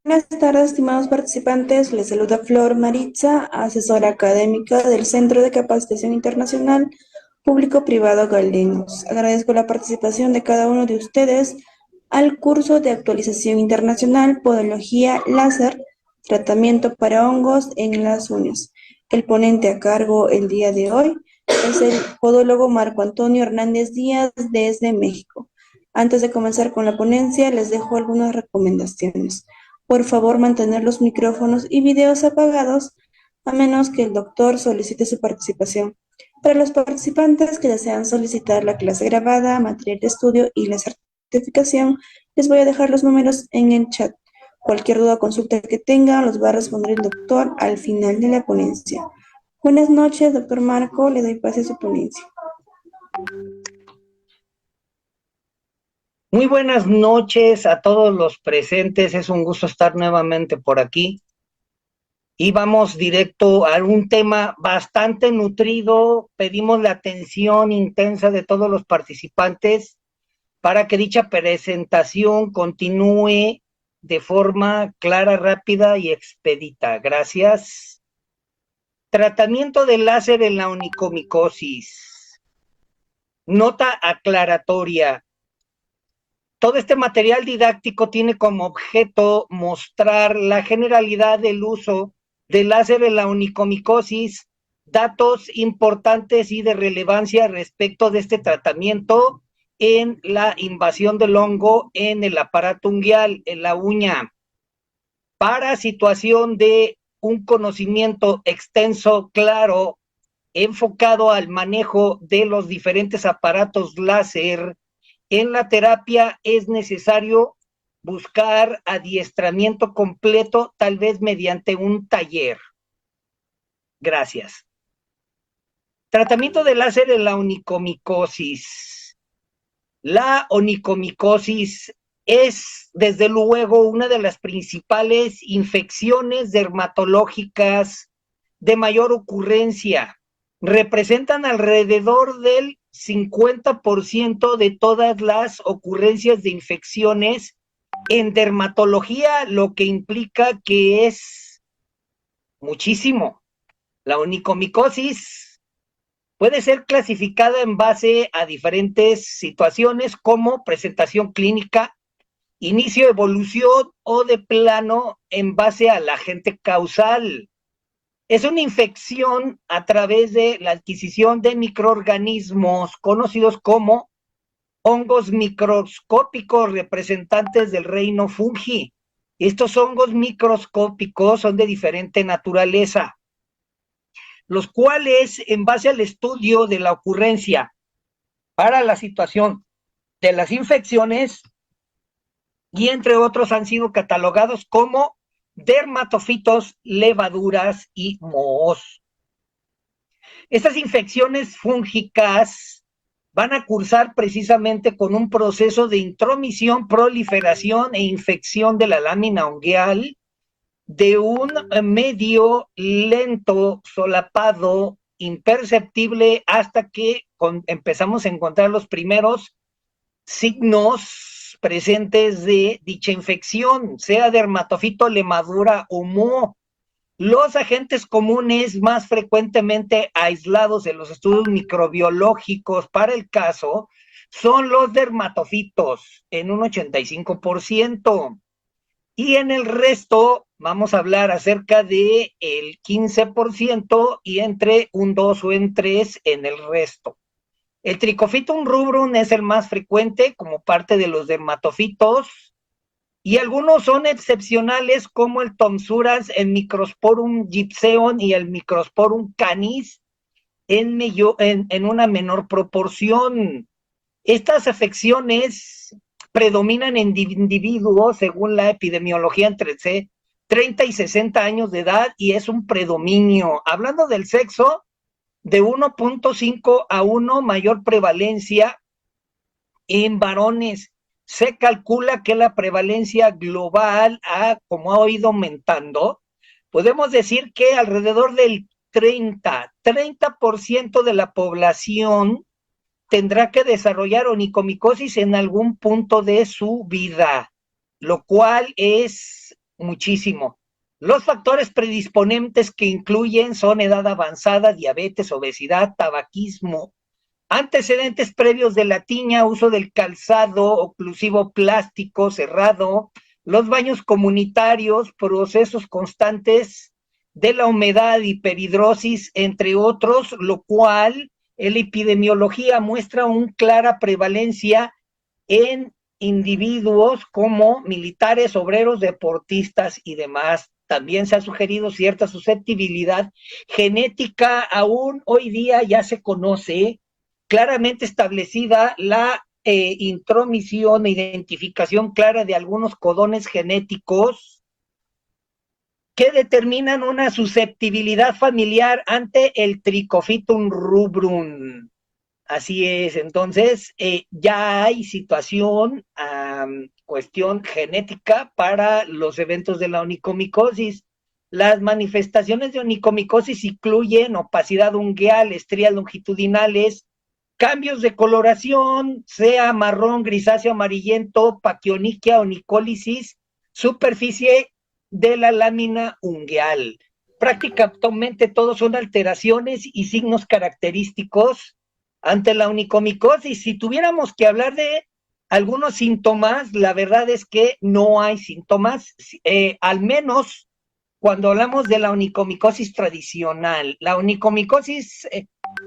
Buenas tardes, estimados participantes. Les saluda Flor Maritza, asesora académica del Centro de Capacitación Internacional Público-Privado Galdenos. Agradezco la participación de cada uno de ustedes al curso de actualización internacional Podología Láser, tratamiento para hongos en las uñas. El ponente a cargo el día de hoy es el podólogo Marco Antonio Hernández Díaz desde México. Antes de comenzar con la ponencia, les dejo algunas recomendaciones. Por favor, mantener los micrófonos y videos apagados, a menos que el doctor solicite su participación. Para los participantes que desean solicitar la clase grabada, material de estudio y la certificación, les voy a dejar los números en el chat. Cualquier duda o consulta que tengan, los va a responder el doctor al final de la ponencia. Buenas noches, doctor Marco, le doy pase a su ponencia. Muy buenas noches a todos los presentes, es un gusto estar nuevamente por aquí y vamos directo a un tema bastante nutrido. Pedimos la atención intensa de todos los participantes para que dicha presentación continúe de forma clara, rápida y expedita. Gracias. Tratamiento de láser en la onicomicosis. Nota aclaratoria. Todo este material didáctico tiene como objeto mostrar la generalidad del uso del láser en la onicomicosis, datos importantes y de relevancia respecto de este tratamiento en la invasión del hongo en el aparato unguial, en la uña, para situación de un conocimiento extenso, claro, enfocado al manejo de los diferentes aparatos láser. En la terapia es necesario buscar adiestramiento completo, tal vez mediante un taller. Gracias. Tratamiento de láser en la onicomicosis. La onicomicosis es, desde luego, una de las principales infecciones dermatológicas de mayor ocurrencia. Representan alrededor del 50% de todas las ocurrencias de infecciones en dermatología, lo que implica que es muchísimo. La onicomicosis puede ser clasificada en base a diferentes situaciones como presentación clínica, inicio, evolución o de plano en base al agente causal. Es una infección a través de la adquisición de microorganismos conocidos como hongos microscópicos representantes del reino fungi. Estos hongos microscópicos son de diferente naturaleza, los cuales, en base al estudio de la ocurrencia para la situación de las infecciones, y entre otros han sido catalogados como dermatofitos, levaduras y mohos. Estas infecciones fúngicas van a cursar precisamente con un proceso de intromisión, proliferación e infección de la lámina unguial, de un medio lento, solapado, imperceptible, hasta que empezamos a encontrar los primeros signos presentes de dicha infección, sea dermatofito, lemadura o moho. Los agentes comunes más frecuentemente aislados en los estudios microbiológicos para el caso son los dermatofitos en un 85%. Y en el resto vamos a hablar acerca de el 15% y entre un 2 o en 3 en el resto. El Trichophytum rubrum es el más frecuente como parte de los dermatofitos, y algunos son excepcionales como el Thomsurans, el Microsporum gypseum y el Microsporum canis en una menor proporción. Estas afecciones predominan en individuos según la epidemiología entre 30 y 60 años de edad, y es un predominio. Hablando del sexo, de 1.5 a 1 mayor prevalencia en varones. Se calcula que la prevalencia global como ha ido aumentando, podemos decir que alrededor del 30% de la población tendrá que desarrollar onicomicosis en algún punto de su vida, lo cual es muchísimo. Los factores predisponentes que incluyen son edad avanzada, diabetes, obesidad, tabaquismo, antecedentes previos de la tiña, uso del calzado oclusivo plástico cerrado, los baños comunitarios, procesos constantes de la humedad, hiperhidrosis, entre otros, lo cual en la epidemiología muestra una clara prevalencia en individuos como militares, obreros, deportistas y demás. También se ha sugerido cierta susceptibilidad genética, aún hoy día ya se conoce claramente establecida la intromisión e identificación clara de algunos codones genéticos que determinan una susceptibilidad familiar ante el Trichofitum rubrum. Así es, entonces ya hay situación, cuestión genética para los eventos de la onicomicosis. Las manifestaciones de onicomicosis incluyen opacidad ungueal, estrías longitudinales, cambios de coloración, sea marrón, grisáceo, amarillento, paquioniquia, onicólisis, superficie de la lámina ungueal. Prácticamente todos son alteraciones y signos característicos ante la onicomicosis. Si tuviéramos que hablar de algunos síntomas, la verdad es que no hay síntomas, al menos cuando hablamos de la onicomicosis tradicional. La onicomicosis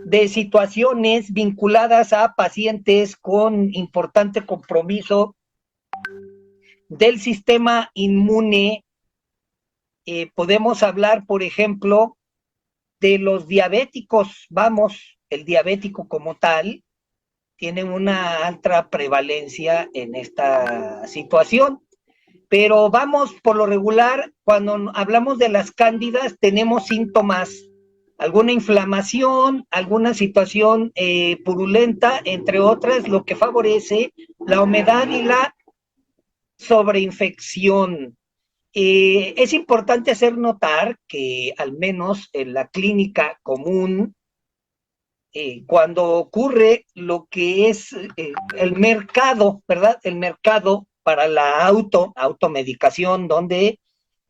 de situaciones vinculadas a pacientes con importante compromiso del sistema inmune. Podemos hablar, por ejemplo, de los diabéticos. Vamos, el diabético como tal tiene una alta prevalencia en esta situación. Pero vamos, por lo regular, cuando hablamos de las cándidas, tenemos síntomas, alguna inflamación, alguna situación purulenta, entre otras, lo que favorece la humedad y la sobreinfección. Es importante hacer notar que al menos en la clínica común, cuando ocurre lo que es el mercado, ¿verdad? El mercado para la automedicación, donde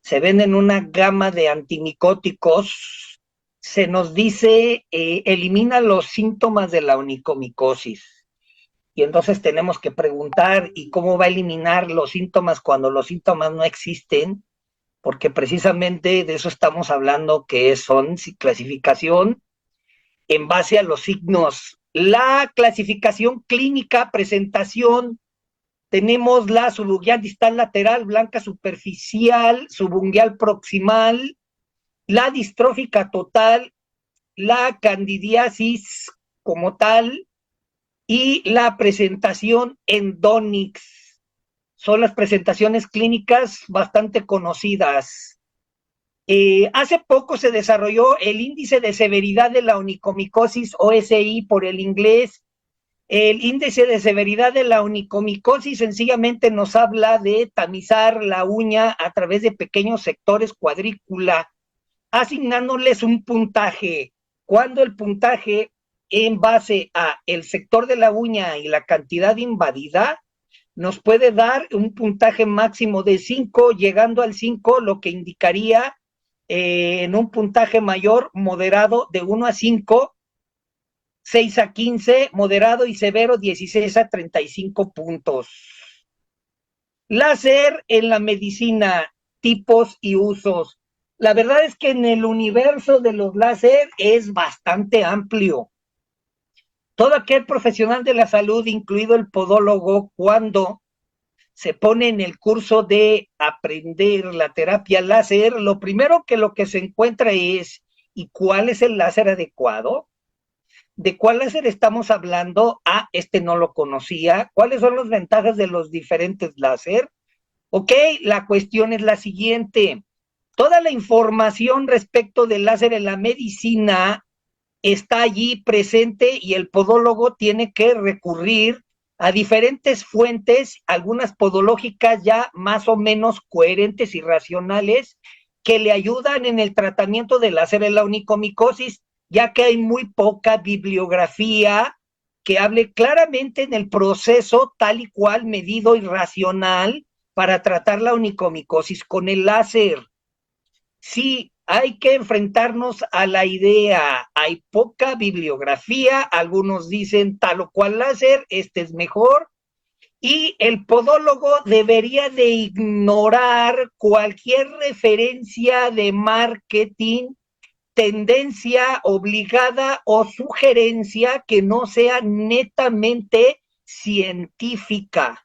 se venden una gama de antimicóticos, se nos dice, elimina los síntomas de la onicomicosis. Y entonces tenemos que preguntar, ¿y cómo va a eliminar los síntomas cuando los síntomas no existen? Porque precisamente de eso estamos hablando, que son clasificación en base a los signos. La clasificación clínica, presentación, tenemos la subungueal distal lateral, blanca superficial, subungueal proximal, la distrófica total, la candidiasis como tal, y la presentación endonix. Son las presentaciones clínicas bastante conocidas. Hace poco se desarrolló el índice de severidad de la onicomicosis, OSI por el inglés. El índice de severidad de la onicomicosis sencillamente nos habla de tamizar la uña a través de pequeños sectores cuadrícula, asignándoles un puntaje. Cuando el puntaje en base a el sector de la uña y la cantidad invadida, nos puede dar un puntaje máximo de 5, llegando al 5, lo que indicaría en un puntaje mayor, moderado, de 1 a 5, 6 a 15, moderado y severo, 16 a 35 puntos. Láser en la medicina, tipos y usos. La verdad es que en el universo de los láser es bastante amplio. Todo aquel profesional de la salud, incluido el podólogo, cuando se pone en el curso de aprender la terapia láser, lo primero que se encuentra es, ¿y cuál es el láser adecuado? ¿De cuál láser estamos hablando? Este no lo conocía. ¿Cuáles son las ventajas de los diferentes láser? Ok, la cuestión es la siguiente. Toda la información respecto del láser en la medicina está allí presente y el podólogo tiene que recurrir a diferentes fuentes, algunas podológicas ya más o menos coherentes y racionales, que le ayudan en el tratamiento del láser en la onicomicosis, ya que hay muy poca bibliografía que hable claramente en el proceso tal y cual medido y racional para tratar la onicomicosis con el láser. Sí, hay que enfrentarnos a la idea. Hay poca bibliografía, algunos dicen tal o cual láser, este es mejor, y el podólogo debería de ignorar cualquier referencia de marketing, tendencia obligada o sugerencia que no sea netamente científica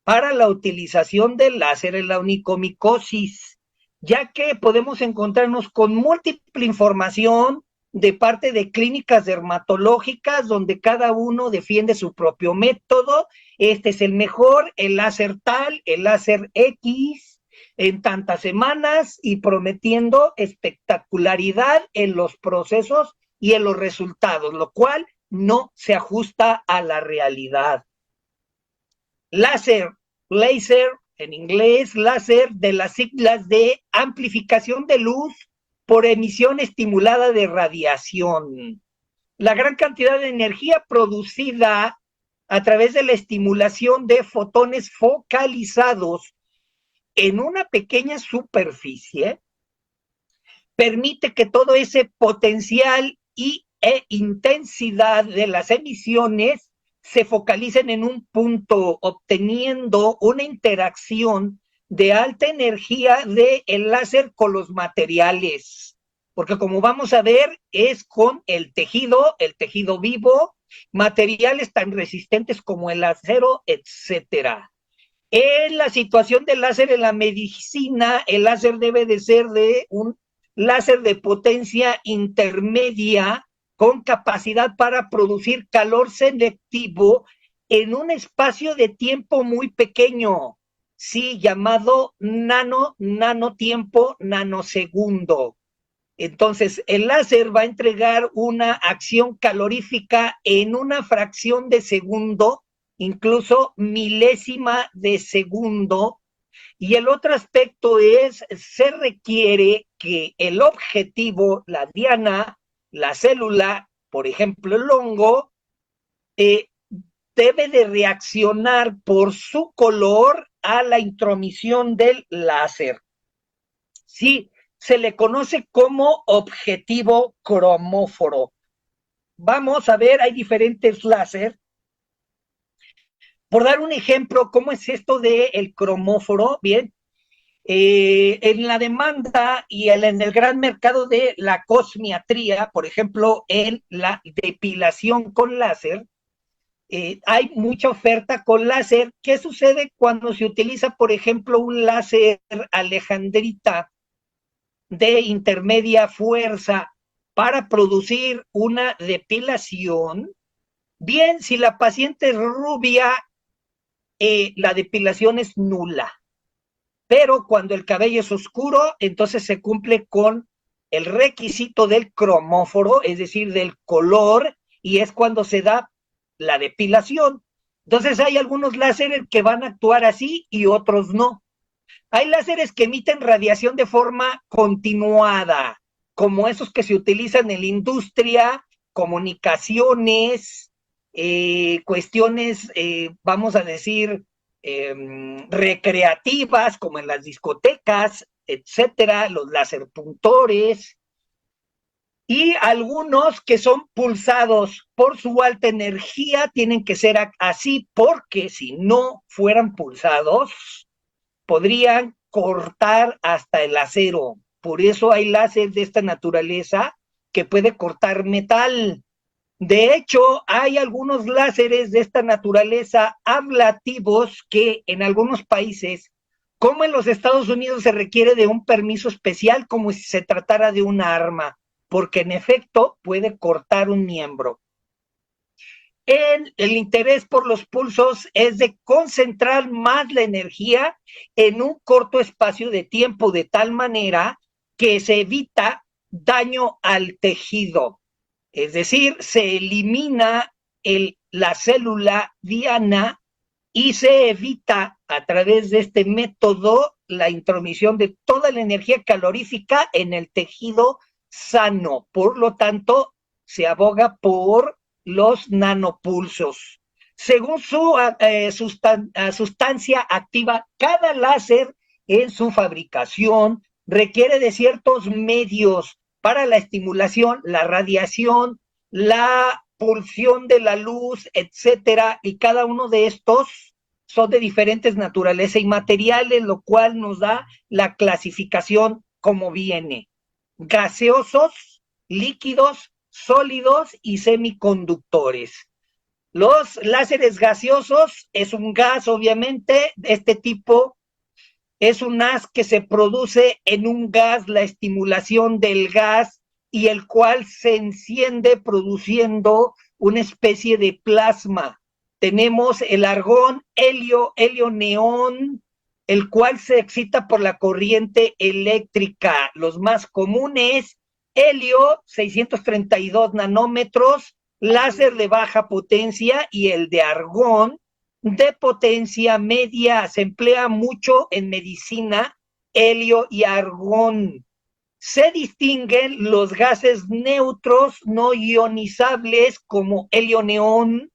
para la utilización del láser en la onicomicosis, ya que podemos encontrarnos con múltiple información de parte de clínicas dermatológicas donde cada uno defiende su propio método. Este es el mejor, el láser tal, el láser X, en tantas semanas y prometiendo espectacularidad en los procesos y en los resultados, lo cual no se ajusta a la realidad. Láser, laser, en inglés, láser, de las siglas de amplificación de luz por emisión estimulada de radiación. La gran cantidad de energía producida a través de la estimulación de fotones focalizados en una pequeña superficie permite que todo ese potencial e intensidad de las emisiones se focalicen en un punto, obteniendo una interacción de alta energía del láser con los materiales. Porque como vamos a ver, es con el tejido vivo, materiales tan resistentes como el acero, etcétera. En la situación del láser en la medicina, el láser debe de ser de un láser de potencia intermedia con capacidad para producir calor selectivo en un espacio de tiempo muy pequeño, sí, llamado nanotiempo, nanosegundo. Entonces, el láser va a entregar una acción calorífica en una fracción de segundo, incluso milésima de segundo. Y el otro aspecto es, se requiere que el objetivo, la diana, la célula, por ejemplo el hongo, debe de reaccionar por su color a la intromisión del láser. Sí, se le conoce como objetivo cromóforo. Vamos a ver, hay diferentes láser. Por dar un ejemplo, ¿cómo es esto del cromóforo? Bien, en la demanda y en el gran mercado de la cosmiatría, por ejemplo, en la depilación con láser, hay mucha oferta con láser. ¿Qué sucede cuando se utiliza, por ejemplo, un láser alejandrita de intermedia fuerza para producir una depilación? Bien, si la paciente es rubia, la depilación es nula. Pero cuando el cabello es oscuro, entonces se cumple con el requisito del cromóforo, es decir, del color, y es cuando se da la depilación. Entonces hay algunos láseres que van a actuar así y otros no. Hay láseres que emiten radiación de forma continuada, como esos que se utilizan en la industria, comunicaciones, cuestiones, vamos a decir, recreativas, como en las discotecas, etcétera, los láserpuntores, y algunos que son pulsados por su alta energía tienen que ser así, porque si no fueran pulsados, podrían cortar hasta el acero. Por eso hay láser de esta naturaleza que puede cortar metal. De hecho, hay algunos láseres de esta naturaleza ablativos que en algunos países, como en los Estados Unidos, se requiere de un permiso especial como si se tratara de un arma, porque en efecto puede cortar un miembro. El interés por los pulsos es de concentrar más la energía en un corto espacio de tiempo, de tal manera que se evita daño al tejido. Es decir, se elimina la célula diana y se evita a través de este método la intromisión de toda la energía calorífica en el tejido sano. Por lo tanto, se aboga por los nanopulsos. según su sustancia activa. Cada láser en su fabricación requiere de ciertos medios para la estimulación, la radiación, la pulsión de la luz, etcétera, y cada uno de estos son de diferentes naturaleza y materiales, lo cual nos da la clasificación como viene: gaseosos, líquidos, sólidos y semiconductores. Los láseres gaseosos es un gas, obviamente, de este tipo. Es un haz que se produce en un gas, la estimulación del gas, y el cual se enciende produciendo una especie de plasma. Tenemos el argón, helio, helio neón, el cual se excita por la corriente eléctrica. Los más comunes: helio, 632 nanómetros, láser de baja potencia, y el de argón, de potencia media. Se emplea mucho en medicina, helio y argón. Se distinguen los gases neutros no ionizables como helio neón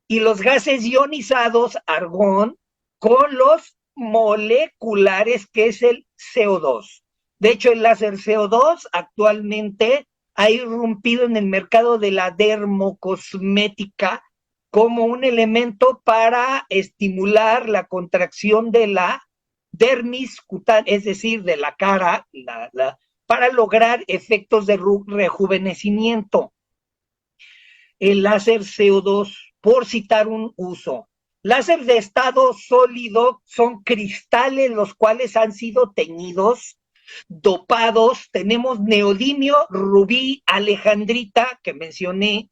y los gases ionizados, argón, con los moleculares, que es el CO2. De hecho, el láser CO2 actualmente ha irrumpido en el mercado de la dermocosmética como un elemento para estimular la contracción de la dermis cutánea, es decir, de la cara, para lograr efectos de rejuvenecimiento. El láser CO2, por citar un uso. Láser de estado sólido son cristales los cuales han sido teñidos, dopados. Tenemos neodimio, rubí, alejandrita, que mencioné,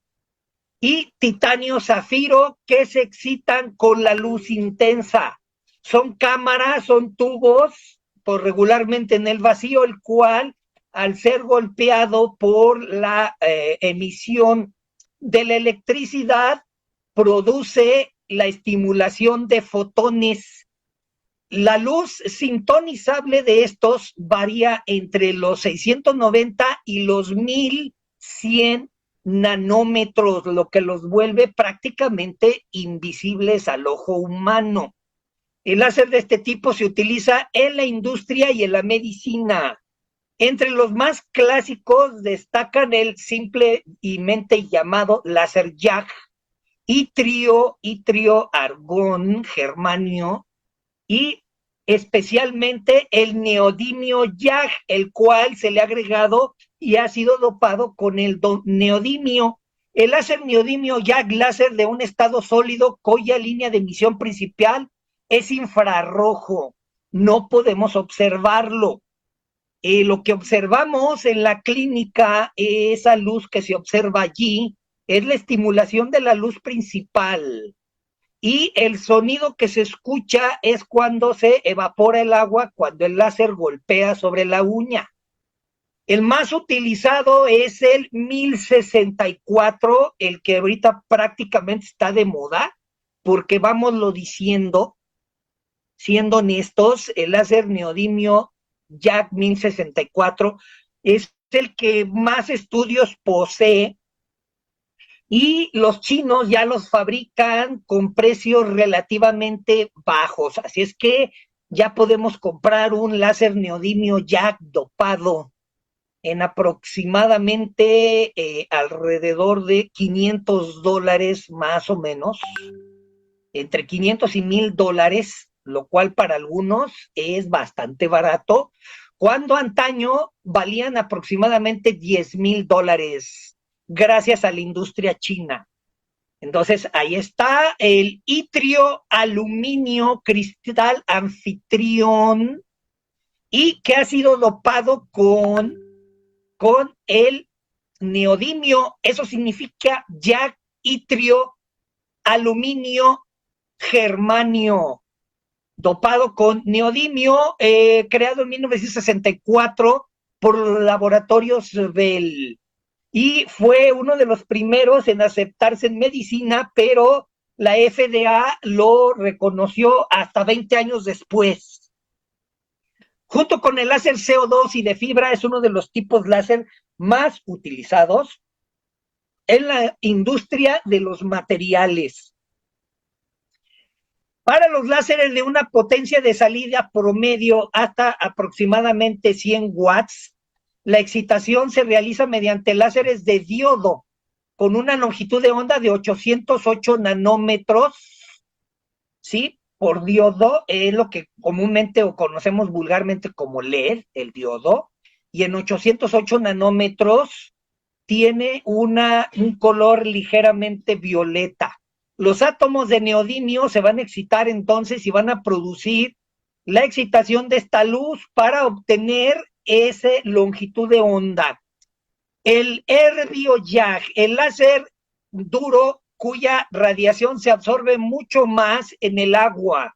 y titanio zafiro, que se excitan con la luz intensa. Son cámaras, son tubos, por regularmente en el vacío, el cual, al ser golpeado por la emisión de la electricidad, produce la estimulación de fotones. La luz sintonizable de estos varía entre los 690 y los 1100 nanómetros, lo que los vuelve prácticamente invisibles al ojo humano. El láser de este tipo se utiliza en la industria y en la medicina. Entre los más clásicos destacan el simplemente llamado láser YAG, itrio, argón, germanio, y especialmente el neodimio YAG, el cual se le ha agregado y ha sido dopado con el neodimio. El láser neodimio YAG, láser de un estado sólido cuya línea de emisión principal es infrarrojo. No podemos observarlo. Lo que observamos en la clínica, esa luz que se observa allí, es la estimulación de la luz principal. Y el sonido que se escucha es cuando se evapora el agua, cuando el láser golpea sobre la uña. El más utilizado es el 1064, el que ahorita prácticamente está de moda, porque vámoslo diciendo, siendo honestos, el láser neodimio YAG 1064 es el que más estudios posee, y los chinos ya los fabrican con precios relativamente bajos. Así es que ya podemos comprar un láser neodimio YAG dopado en aproximadamente alrededor de $500 más o menos, entre 500 y $1000, lo cual para algunos es bastante barato, cuando antaño valían aproximadamente $10,000, gracias a la industria china. Entonces, ahí está el itrio aluminio cristal anfitrión, y que ha sido dopado con el neodimio. Eso significa YAG, itrio, aluminio, germanio, dopado con neodimio, creado en 1964 por los laboratorios Bell. Y fue uno de los primeros en aceptarse en medicina, pero la FDA lo reconoció hasta 20 años después. Junto con el láser CO2 y de fibra, es uno de los tipos láser más utilizados en la industria de los materiales. Para los láseres de una potencia de salida promedio hasta aproximadamente 100 watts, la excitación se realiza mediante láseres de diodo con una longitud de onda de 808 nanómetros, ¿sí? Por diodo, es lo que comúnmente o conocemos vulgarmente como LED, el diodo, y en 808 nanómetros tiene un color ligeramente violeta. Los átomos de neodimio se van a excitar entonces y van a producir la excitación de esta luz para obtener esa longitud de onda. El RBO-YAG, el láser duro cuya radiación se absorbe mucho más en el agua.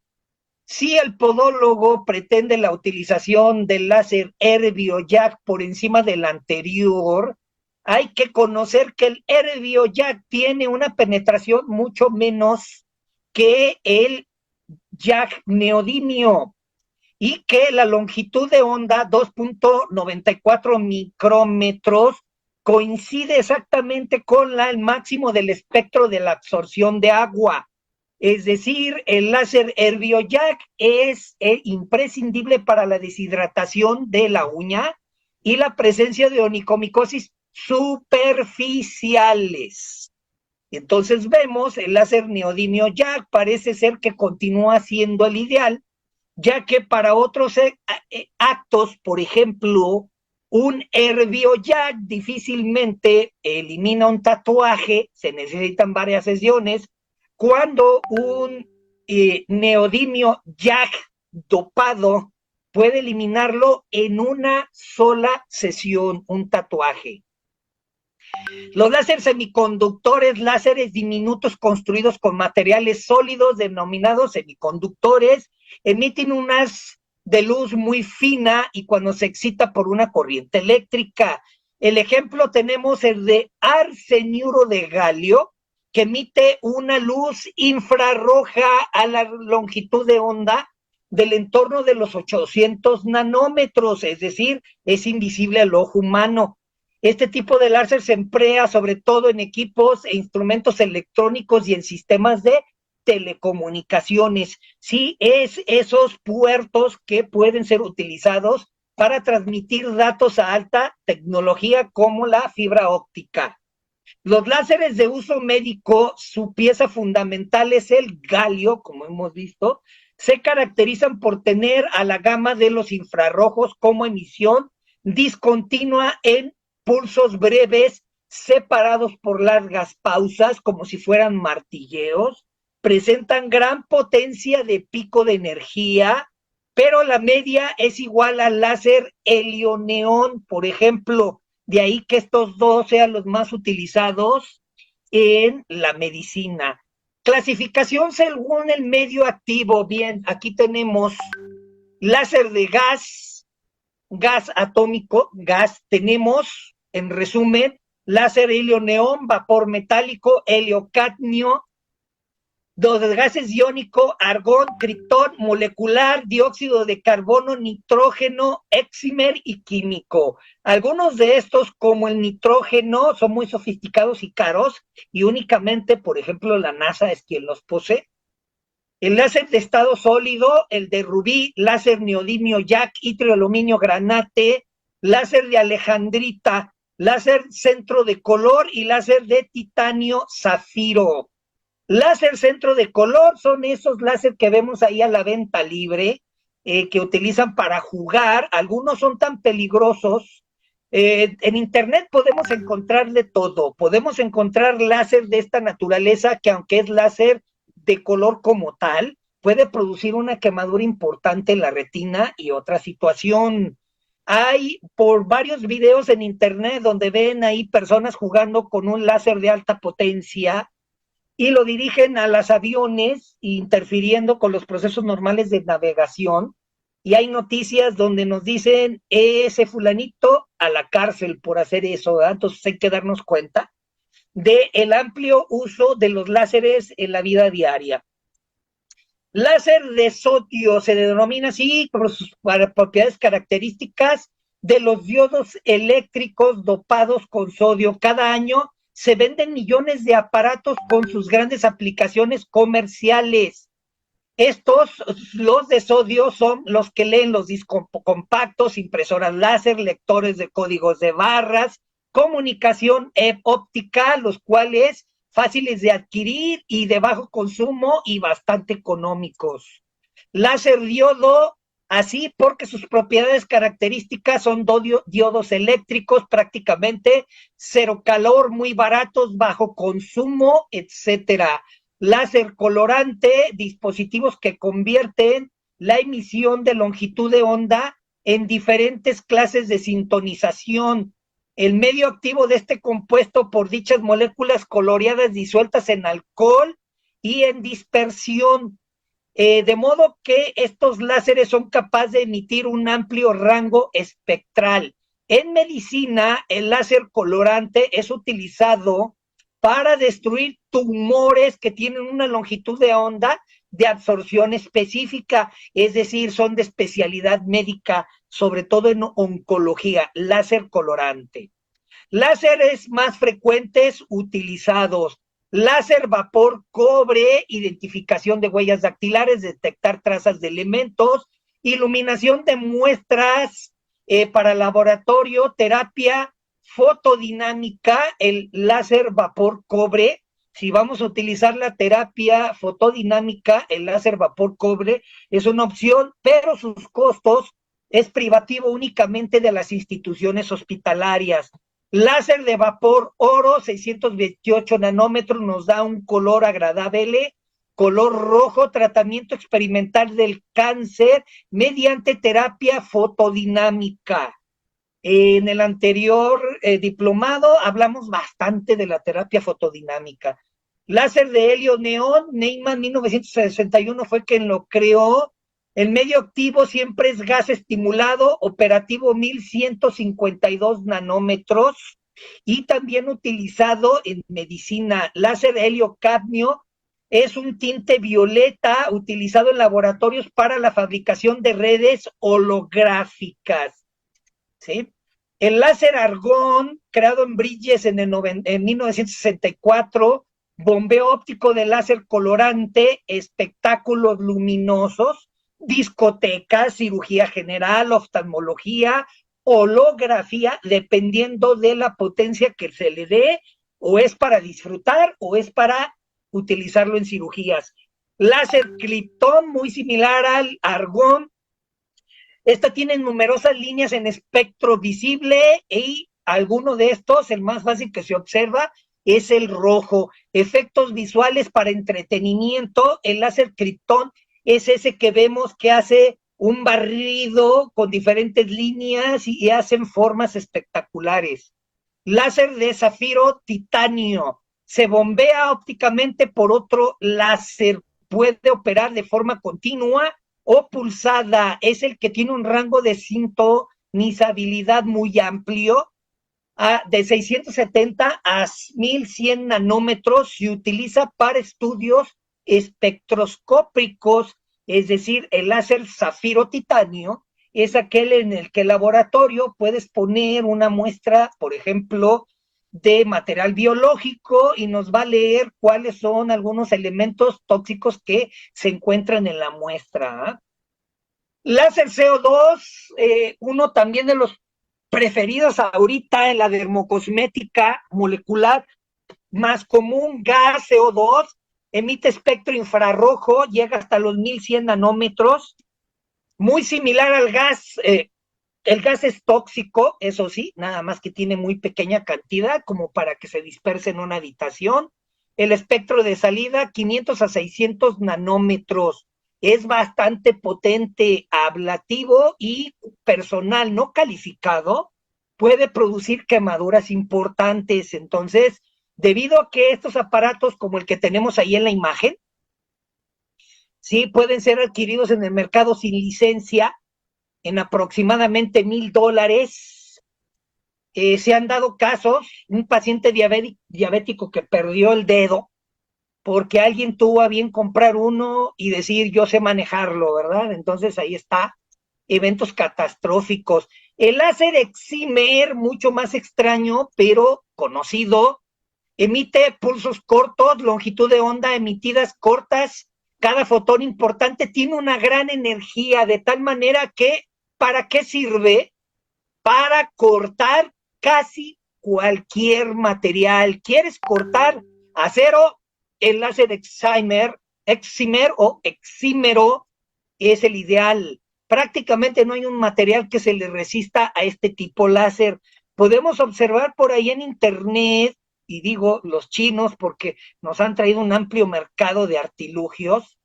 Si el podólogo pretende la utilización del láser RBO-YAG por encima del anterior, hay que conocer que el RBO-YAG tiene una penetración mucho menos que el YAG neodimio y que la longitud de onda 2.94 micrómetros coincide exactamente con el máximo del espectro de la absorción de agua. Es decir, el láser RBO-YAG es imprescindible para la deshidratación de la uña y la presencia de onicomicosis superficiales. Entonces vemos el láser neodimio-YAG parece ser que continúa siendo el ideal, ya que para otros actos, por ejemplo, un RBO-YAG difícilmente elimina un tatuaje, se necesitan varias sesiones, cuando un neodimio-YAG dopado puede eliminarlo en una sola sesión, un tatuaje. Los láseres semiconductores, láseres diminutos construidos con materiales sólidos denominados semiconductores, emiten un haz de luz muy fina y cuando se excita por una corriente eléctrica. El ejemplo tenemos el de arseniuro de galio, que emite una luz infrarroja a la longitud de onda del entorno de los 800 nanómetros, es decir, es invisible al ojo humano. Este tipo de láser se emplea sobre todo en equipos e instrumentos electrónicos y en sistemas de telecomunicaciones. Sí, es esos puertos que pueden ser utilizados para transmitir datos a alta tecnología como la fibra óptica. Los láseres de uso médico, su pieza fundamental es el galio, como hemos visto, se caracterizan por tener a la gama de los infrarrojos como emisión discontinua en pulsos breves separados por largas pausas como si fueran martilleos, presentan gran potencia de pico de energía, pero la media es igual al láser helioneón, por ejemplo, de ahí que estos dos sean los más utilizados en la medicina. Clasificación según el medio activo. Bien, aquí tenemos láser de gas, gas atómico, gas. Tenemos, en resumen, láser helio-neón, vapor metálico, helio-cadmio, dos gases iónico, argón, criptón, molecular, dióxido de carbono, nitrógeno, excimer y químico. Algunos de estos, como el nitrógeno, son muy sofisticados y caros y únicamente, por ejemplo, la NASA es quien los posee. El láser de estado sólido, el de rubí, láser neodimio YAG, itrio aluminio granate, láser de alejandrita, láser centro de color y láser de titanio zafiro. Láser centro de color son esos láser que vemos ahí a la venta libre, que utilizan para jugar. Algunos son tan peligrosos. En internet podemos encontrar de todo. Podemos encontrar láser de esta naturaleza que aunque es láser de color como tal, puede producir una quemadura importante en la retina y otra situación. Hay por varios videos en internet donde ven ahí personas jugando con un láser de alta potencia y lo dirigen a los aviones, interfiriendo con los procesos normales de navegación. Y hay noticias donde nos dicen ese fulanito a la cárcel por hacer eso, ¿verdad? Entonces hay que darnos cuenta del amplio uso de los láseres en la vida diaria. Láser de sodio se denomina así por sus propiedades características de los diodos eléctricos dopados con sodio. Cada año se venden millones de aparatos con sus grandes aplicaciones comerciales. Los de sodio, son los que leen los discos compactos, impresoras láser, lectores de códigos de barras, comunicación óptica, los cuales fáciles de adquirir y de bajo consumo y bastante económicos. Láser diodo, así porque sus propiedades características son diodos eléctricos prácticamente cero calor, muy baratos, bajo consumo, etcétera. Láser colorante, dispositivos que convierten la emisión de longitud de onda en diferentes clases de sintonización. El medio activo de este compuesto por dichas moléculas coloreadas disueltas en alcohol y en dispersión. De modo que estos láseres son capaces de emitir un amplio rango espectral. En medicina, el láser colorante es utilizado para destruir tumores que tienen una longitud de onda de absorción específica, es decir, son de especialidad médica, sobre todo en oncología, láser colorante. Láseres más frecuentes utilizados: láser vapor cobre, identificación de huellas dactilares, detectar trazas de elementos, iluminación de muestras para laboratorio, terapia fotodinámica, el láser vapor cobre. Si vamos a utilizar la terapia fotodinámica, el láser vapor cobre es una opción, pero sus costos es privativo únicamente de las instituciones hospitalarias. Láser de vapor oro, 628 nanómetros, nos da un color agradable, color rojo, tratamiento experimental del cáncer mediante terapia fotodinámica. En el anterior diplomado hablamos bastante de la terapia fotodinámica. Láser de helio neón, Neyman 1961 fue quien lo creó. El medio activo siempre es gas estimulado, operativo 1152 nanómetros, y también utilizado en medicina. Láser helio cadmio es un tinte violeta utilizado en laboratorios para la fabricación de redes holográficas. ¿Sí? El láser argón, creado en Bridges en 1964, bombeo óptico de láser colorante, espectáculos luminosos, discotecas, cirugía general, oftalmología, holografía, dependiendo de la potencia que se le dé, o es para disfrutar o es para utilizarlo en cirugías. Láser Krypton, muy similar al argón. Esta tiene numerosas líneas en espectro visible y alguno de estos, el más fácil que se observa, es el rojo. Efectos visuales para entretenimiento, el láser Krypton es ese que vemos que hace un barrido con diferentes líneas y hacen formas espectaculares. Láser de zafiro titanio, se bombea ópticamente por otro láser, puede operar de forma continua o pulsada, es el que tiene un rango de sintonizabilidad muy amplio, de 670 a 1100 nanómetros, se utiliza para estudios espectroscópicos, es decir, el láser zafiro titanio es aquel en el que el laboratorio puedes poner una muestra, por ejemplo, de material biológico y nos va a leer cuáles son algunos elementos tóxicos que se encuentran en la muestra. Láser CO2, uno también de los preferidos ahorita en la dermocosmética molecular más común, gas CO2, emite espectro infrarrojo, llega hasta los 1100 nanómetros, muy similar al gas. El gas es tóxico, eso sí, nada más que tiene muy pequeña cantidad como para que se disperse en una habitación. El espectro de salida, 500 a 600 nanómetros, es bastante potente, ablativo y personal no calificado puede producir quemaduras importantes. Entonces, debido a que estos aparatos como el que tenemos ahí en la imagen, sí, pueden ser adquiridos en el mercado sin licencia en aproximadamente $1,000. Se han dado casos, un paciente diabético que perdió el dedo porque alguien tuvo a bien comprar uno y decir yo sé manejarlo, ¿verdad? Entonces ahí está, eventos catastróficos. El láser excimer, mucho más extraño, pero conocido, emite pulsos cortos, longitud de onda emitidas cortas, cada fotón importante tiene una gran energía, de tal manera que, ¿para qué sirve? Para cortar casi cualquier material. ¿Quieres cortar acero? El láser excimer o exímero es el ideal. Prácticamente no hay un material que se le resista a este tipo láser. Podemos observar por ahí en internet, y digo los chinos porque nos han traído un amplio mercado de artilugios,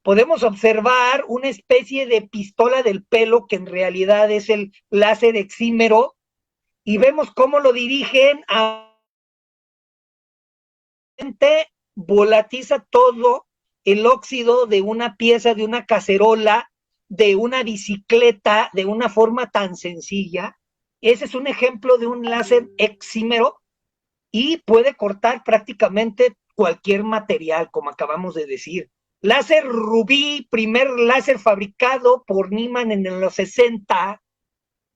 podemos observar una especie de pistola del pelo que en realidad es el láser exímero y vemos cómo lo dirigen a volatiza todo el óxido de una pieza, de una cacerola, de una bicicleta, de una forma tan sencilla. Ese es un ejemplo de un láser exímero y puede cortar prácticamente cualquier material, como acabamos de decir. Láser rubí, primer láser fabricado por Niemann en los 60,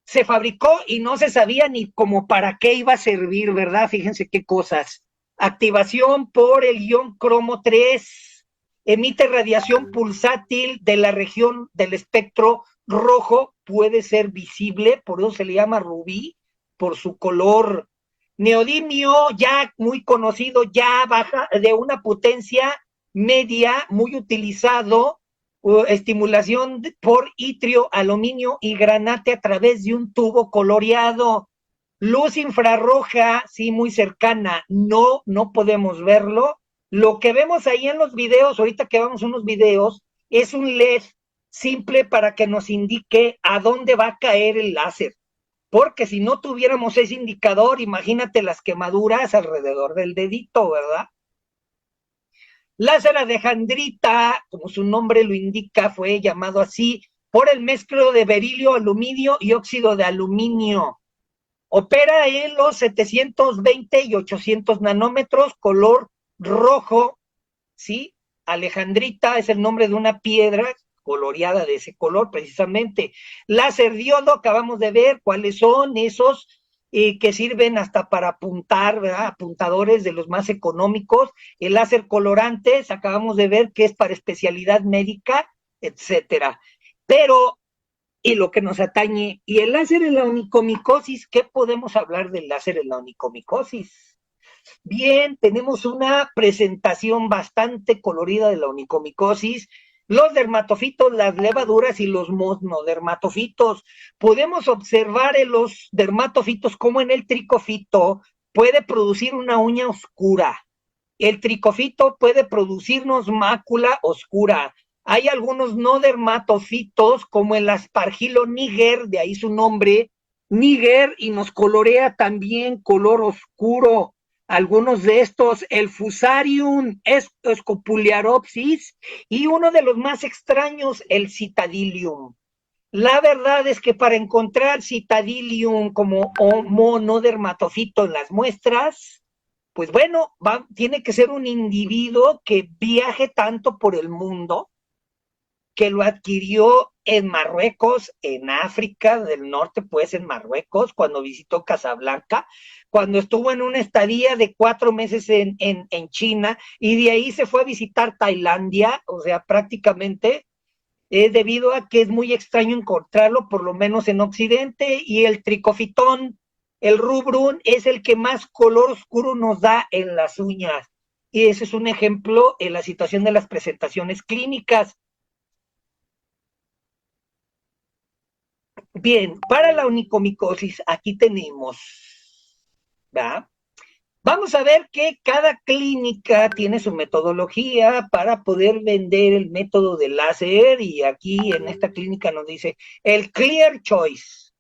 se fabricó y no se sabía ni como para qué iba a servir, ¿verdad? Fíjense qué cosas. Activación por el ion cromo 3, emite radiación pulsátil de la región del espectro rojo, puede ser visible, por eso se le llama rubí, por su color. Neodimio, ya muy conocido, ya baja de una potencia media, muy utilizado, estimulación por itrio, aluminio y granate a través de un tubo coloreado. Luz infrarroja, sí, muy cercana, no podemos verlo. Lo que vemos ahí en los videos, ahorita que vamos a unos videos, es un LED simple para que nos indique a dónde va a caer el láser. Porque si no tuviéramos ese indicador, imagínate las quemaduras alrededor del dedito, ¿verdad? Láser alejandrita, como su nombre lo indica, fue llamado así por el mezclo de berilio, aluminio y óxido de aluminio. Opera en los 720 y 800 nanómetros, color rojo, ¿sí? Alejandrita es el nombre de una piedra coloreada de ese color precisamente. Láser diodo, acabamos de ver cuáles son esos que sirven hasta para apuntar, ¿verdad? Apuntadores de los más económicos. El láser colorantes, acabamos de ver que es para especialidad médica, etcétera. Pero y lo que nos atañe, y el láser en la onicomicosis, ¿qué podemos hablar del láser en la onicomicosis? Bien, tenemos una presentación bastante colorida de la onicomicosis, los dermatofitos, las levaduras y los monodermatofitos. Podemos observar en los dermatofitos como en el tricofito puede producir una uña oscura. El tricofito puede producirnos mácula oscura. Hay algunos no dermatofitos, como el aspargilo niger, de ahí su nombre, niger, y nos colorea también color oscuro. Algunos de estos, el Fusarium scopuliaropsis, y uno de los más extraños, el Citadilium. La verdad es que para encontrar Citadilium como monodermatofito en las muestras, pues bueno, tiene que ser un individuo que viaje tanto por el mundo, que lo adquirió en Marruecos, en África del Norte, pues en Marruecos, cuando visitó Casablanca, cuando estuvo en una estadía de 4 meses en China, y de ahí se fue a visitar Tailandia, o sea, prácticamente debido a que es muy extraño encontrarlo, por lo menos en Occidente, y el tricofitón, el rubrum, es el que más color oscuro nos da en las uñas. Y ese es un ejemplo en la situación de las presentaciones clínicas. Bien, para la onicomicosis, aquí tenemos, ¿verdad? Vamos a ver que cada clínica tiene su metodología para poder vender el método de láser, y aquí en esta clínica nos dice el Clear Choice.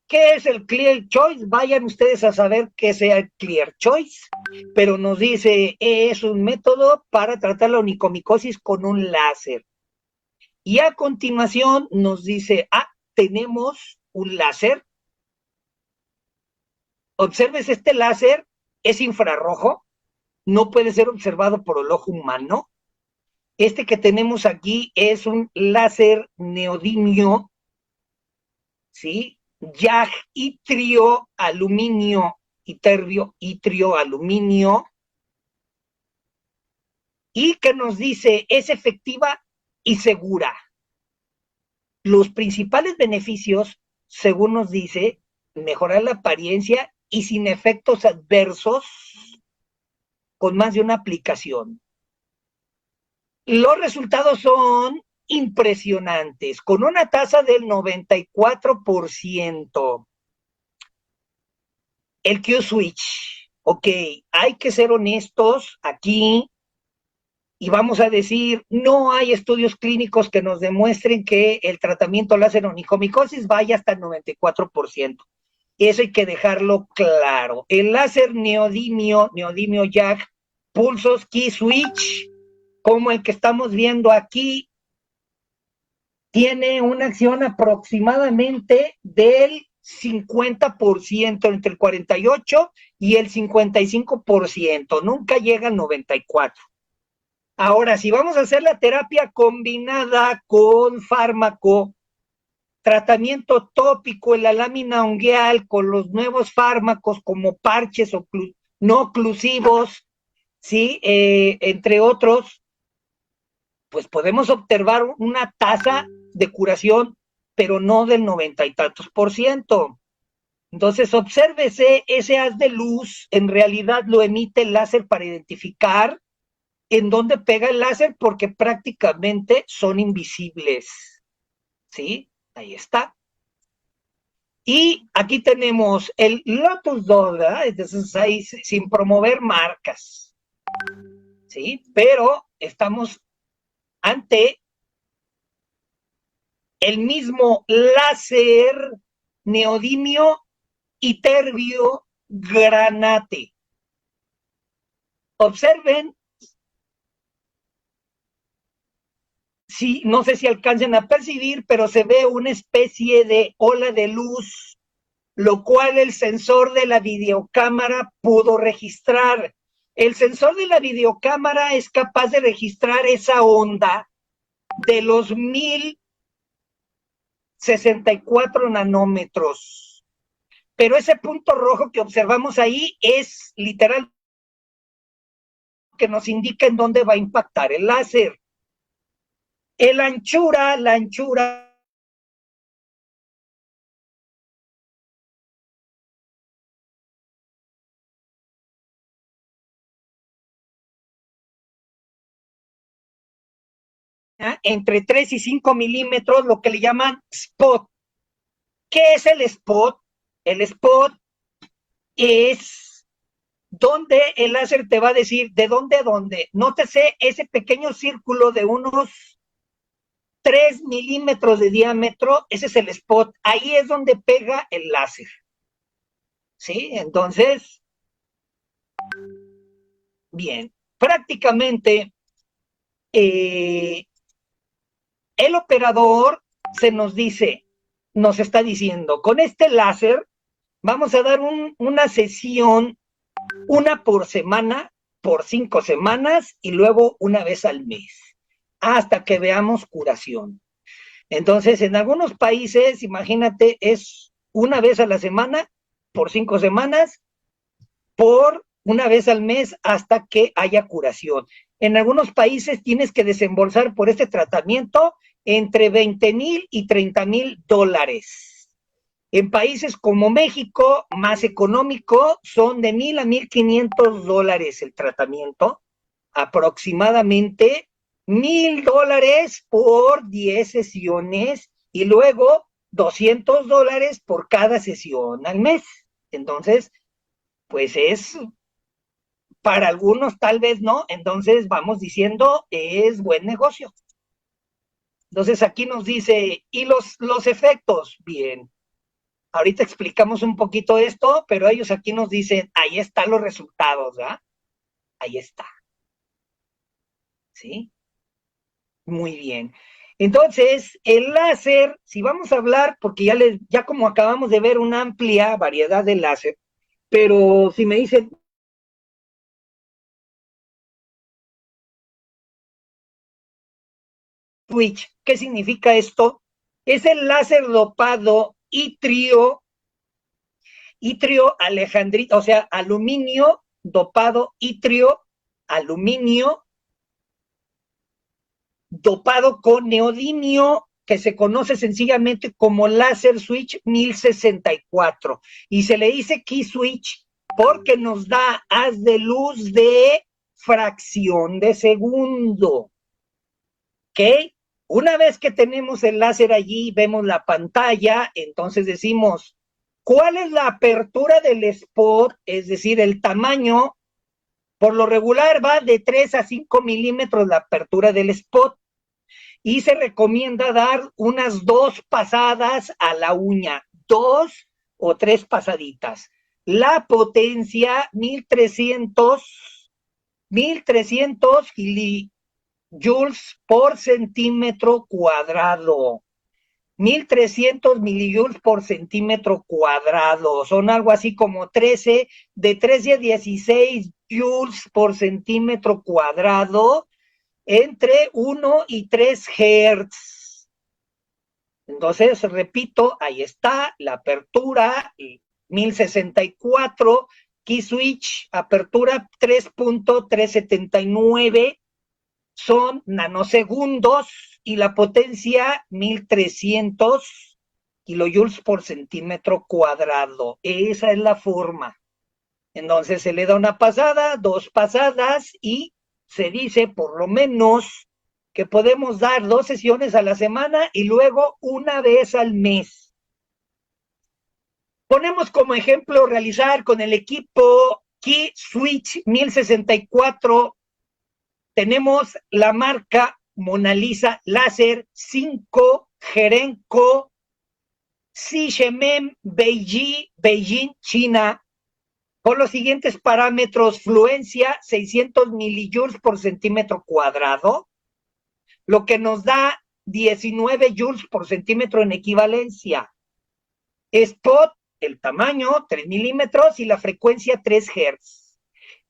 ¿Qué es el Clear Choice? Vayan ustedes a saber qué sea el Clear Choice, pero nos dice es un método para tratar la onicomicosis con un láser. Y a continuación nos dice, tenemos un láser. Observes, este láser es infrarrojo, no puede ser observado por el ojo humano. Este que tenemos aquí es un láser neodimio, ¿sí? YAG itrio aluminio, iterbio itrio aluminio. y que nos dice es efectiva y segura. Los principales beneficios, según nos dice, mejorar la apariencia y sin efectos adversos con más de una aplicación. Los resultados son impresionantes, con una tasa del 94%. El Q-Switch, ok, hay que ser honestos aquí y vamos a decir, no hay estudios clínicos que nos demuestren que el tratamiento láser onicomicosis vaya hasta el 94%. Eso hay que dejarlo claro. El láser neodimio jack, pulsos key switch, como el que estamos viendo aquí, tiene una acción aproximadamente del 50%, entre el 48 y el 55%, nunca llega al 94%. Ahora, si vamos a hacer la terapia combinada con fármaco, tratamiento tópico en la lámina ungueal con los nuevos fármacos como parches no oclusivos, ¿sí? Entre otros, pues podemos observar una tasa de curación, pero no del 90 y tantos %. Entonces, obsérvese, ese haz de luz en realidad lo emite el láser para identificar en dónde pega el láser, porque prácticamente son invisibles. ¿Sí? Ahí está. Y aquí tenemos el Lotus 2, ¿verdad? Entonces ahí sin promover marcas. ¿Sí? Pero estamos ante el mismo láser neodimio y terbio granate. Observen, si, no sé si alcancen a percibir, pero se ve una especie de ola de luz, lo cual el sensor de la videocámara pudo registrar. El sensor de la videocámara es capaz de registrar esa onda de los 1064 nanómetros. Pero ese punto rojo que observamos ahí es literal que nos indica en dónde va a impactar el láser. La anchura entre 3 y 5 milímetros, lo que le llaman spot. ¿Qué es el spot? El spot es donde el láser te va a decir de dónde a dónde. Nótese ese pequeño círculo de unos 3 milímetros de diámetro, ese es el spot. Ahí es donde pega el láser. ¿Sí? Entonces, bien, prácticamente el operador nos está diciendo, con este láser vamos a dar una sesión, una por semana, por 5 semanas y luego una vez al mes, hasta que veamos curación. Entonces, en algunos países, imagínate, es una vez a la semana, por 5 semanas, por una vez al mes hasta que haya curación. En algunos países tienes que desembolsar por este tratamiento entre 20,000 y 30,000 dólares. En países como México, más económico, son de 1,000 a 1,500 dólares el tratamiento, aproximadamente 1,000 dólares por 10 sesiones y luego 200 dólares por cada sesión al mes. Entonces, pues es, para algunos tal vez no, entonces vamos diciendo, es buen negocio. Entonces aquí nos dice, ¿y los efectos? Bien, ahorita explicamos un poquito esto, pero ellos aquí nos dicen, ahí están los resultados, ¿verdad? Ahí está. ¿Sí? Muy bien. Entonces, el láser, si vamos a hablar, porque ya como acabamos de ver una amplia variedad de láser, pero si me dicen, Twitch, ¿qué significa esto? Es el láser dopado itrio alejandrito, o sea, aluminio dopado itrio, aluminio dopado con neodimio, que se conoce sencillamente como Laser Switch 1064. Y se le dice Key Switch porque nos da haz de luz de fracción de segundo. ¿Ok? Una vez que tenemos el láser allí, vemos la pantalla, entonces decimos, ¿cuál es la apertura del spot? Es decir, el tamaño. Por lo regular va de 3 a 5 milímetros la apertura del spot y se recomienda dar unas 2 pasadas a la uña, 2 o 3 pasaditas. La potencia 1300 kilijoules por centímetro cuadrado. 1300 milijoules por centímetro cuadrado. Son algo así como de 13 a 16 joules por centímetro cuadrado entre 1 y 3 Hz. Entonces, repito, ahí está la apertura 1064, key switch, apertura 3.379, son nanosegundos y la potencia 1300 kilojoules por centímetro cuadrado. Esa es la forma. Entonces se le da una pasada, 2 pasadas y se dice por lo menos que podemos dar 2 sesiones a la semana y luego una vez al mes. Ponemos como ejemplo realizar con el equipo Key Switch 1064. Tenemos la marca Mona Lisa Láser 5 Gerenco Ximeng Beijing, China, con los siguientes parámetros: fluencia 600 milijoules por centímetro cuadrado, lo que nos da 19 joules por centímetro en equivalencia. Spot, el tamaño, 3 milímetros y la frecuencia 3 Hz.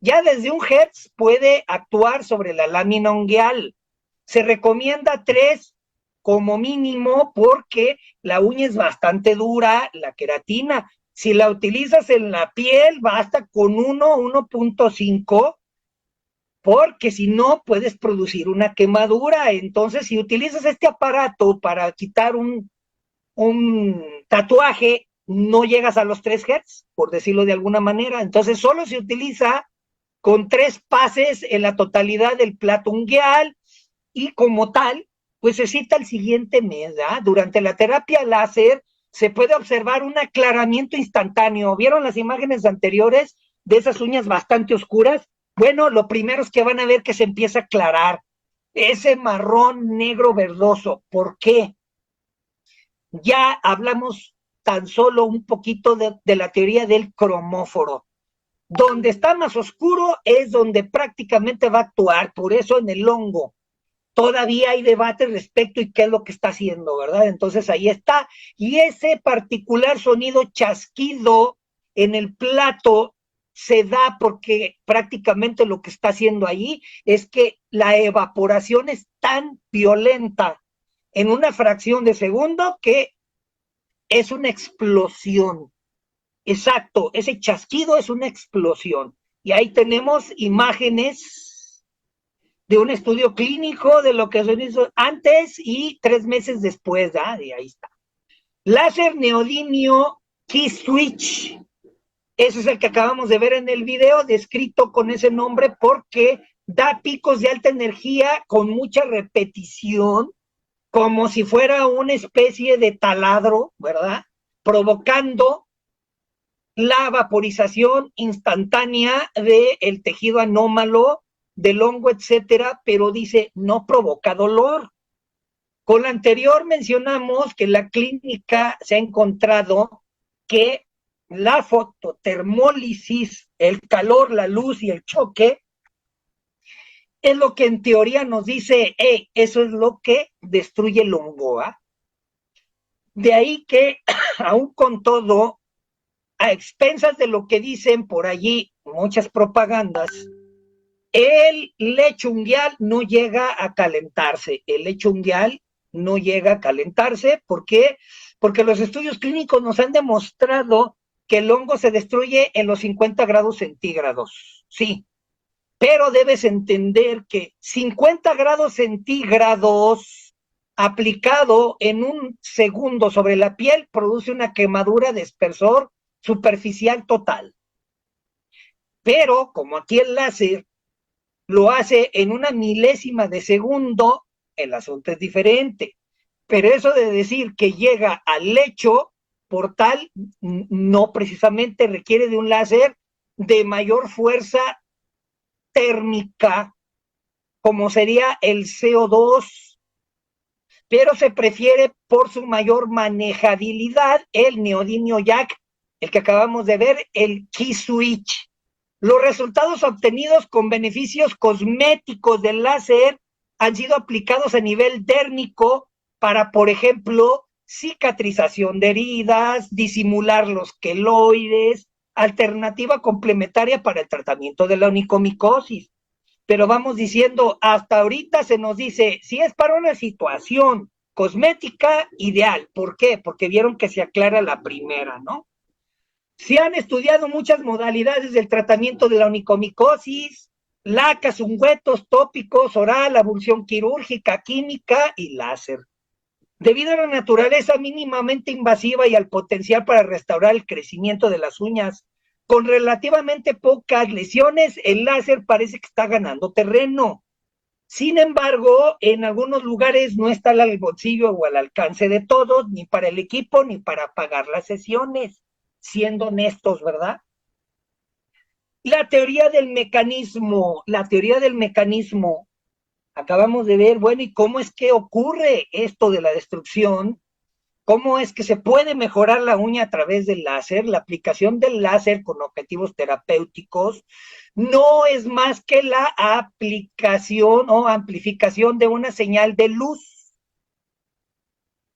Ya desde 1 Hz puede actuar sobre la lámina ungueal. Se recomienda 3 como mínimo porque la uña es bastante dura, la queratina. Si la utilizas en la piel, basta con 1.5, porque si no, puedes producir una quemadura. Entonces, si utilizas este aparato para quitar un tatuaje, no llegas a los 3 Hz, por decirlo de alguna manera. Entonces, solo se utiliza con 3 pases en la totalidad del plato ungueal y como tal, pues se cita el siguiente mes, ¿verdad? Durante la terapia láser se puede observar un aclaramiento instantáneo. ¿Vieron las imágenes anteriores de esas uñas bastante oscuras? Bueno, lo primero es que van a ver que se empieza a aclarar ese marrón negro verdoso. ¿Por qué? Ya hablamos tan solo un poquito de la teoría del cromóforo. Donde está más oscuro es donde prácticamente va a actuar. Por eso en el hongo todavía hay debate respecto y qué es lo que está haciendo, ¿verdad? Entonces ahí está. Y ese particular sonido chasquido en el plato se da porque prácticamente lo que está haciendo ahí es que la evaporación es tan violenta en una fracción de segundo que es una explosión. Exacto, ese chasquido es una explosión. Y ahí tenemos imágenes de un estudio clínico de lo que se hizo antes y 3 meses después, ¿ah? Y ahí está. Láser neodimio Key Switch. Ese es el que acabamos de ver en el video, descrito con ese nombre porque da picos de alta energía con mucha repetición, como si fuera una especie de taladro, ¿verdad? Provocando la vaporización instantánea del tejido anómalo, del hongo, etcétera, pero dice, no provoca dolor. Con lo anterior mencionamos que en la clínica se ha encontrado que la fototermólisis, el calor, la luz y el choque, es lo que en teoría nos dice, eso es lo que destruye el hongo, ¿eh? De ahí que, aún con todo, a expensas de lo que dicen por allí muchas propagandas, el lecho ungueal no llega a calentarse. El lecho ungueal no llega a calentarse. ¿Por qué? Porque los estudios clínicos nos han demostrado que el hongo se destruye en los 50 grados centígrados. Sí. pero debes entender que 50 grados centígrados aplicado en un segundo sobre la piel produce una quemadura de espesor superficial total. Pero como aquí el láser lo hace en una milésima de segundo, el asunto es diferente. Pero eso de decir que llega al lecho portal, no precisamente requiere de un láser de mayor fuerza térmica, como sería el CO2, pero se prefiere por su mayor manejabilidad el neodimio jack, el que acabamos de ver, el key switch. Los resultados obtenidos con beneficios cosméticos del láser han sido aplicados a nivel térmico para, por ejemplo, cicatrización de heridas, disimular los queloides, alternativa complementaria para el tratamiento de la onicomicosis. Pero vamos diciendo, hasta ahorita se nos dice, si es para una situación cosmética, ideal. ¿Por qué? Porque vieron que se aclara la primera, ¿no? Se han estudiado muchas modalidades del tratamiento de la onicomicosis, lacas, ungüentos, tópicos, oral, abulsión quirúrgica, química y láser. Debido a la naturaleza mínimamente invasiva y al potencial para restaurar el crecimiento de las uñas, con relativamente pocas lesiones, el láser parece que está ganando terreno. Sin embargo, en algunos lugares no está al bolsillo o al alcance de todos, ni para el equipo, ni para pagar las sesiones, siendo honestos, ¿verdad? La teoría del mecanismo, acabamos de ver, bueno, ¿y cómo es que ocurre esto de la destrucción? ¿Cómo es que se puede mejorar la uña a través del láser? La aplicación del láser con objetivos terapéuticos no es más que la aplicación o amplificación de una señal de luz.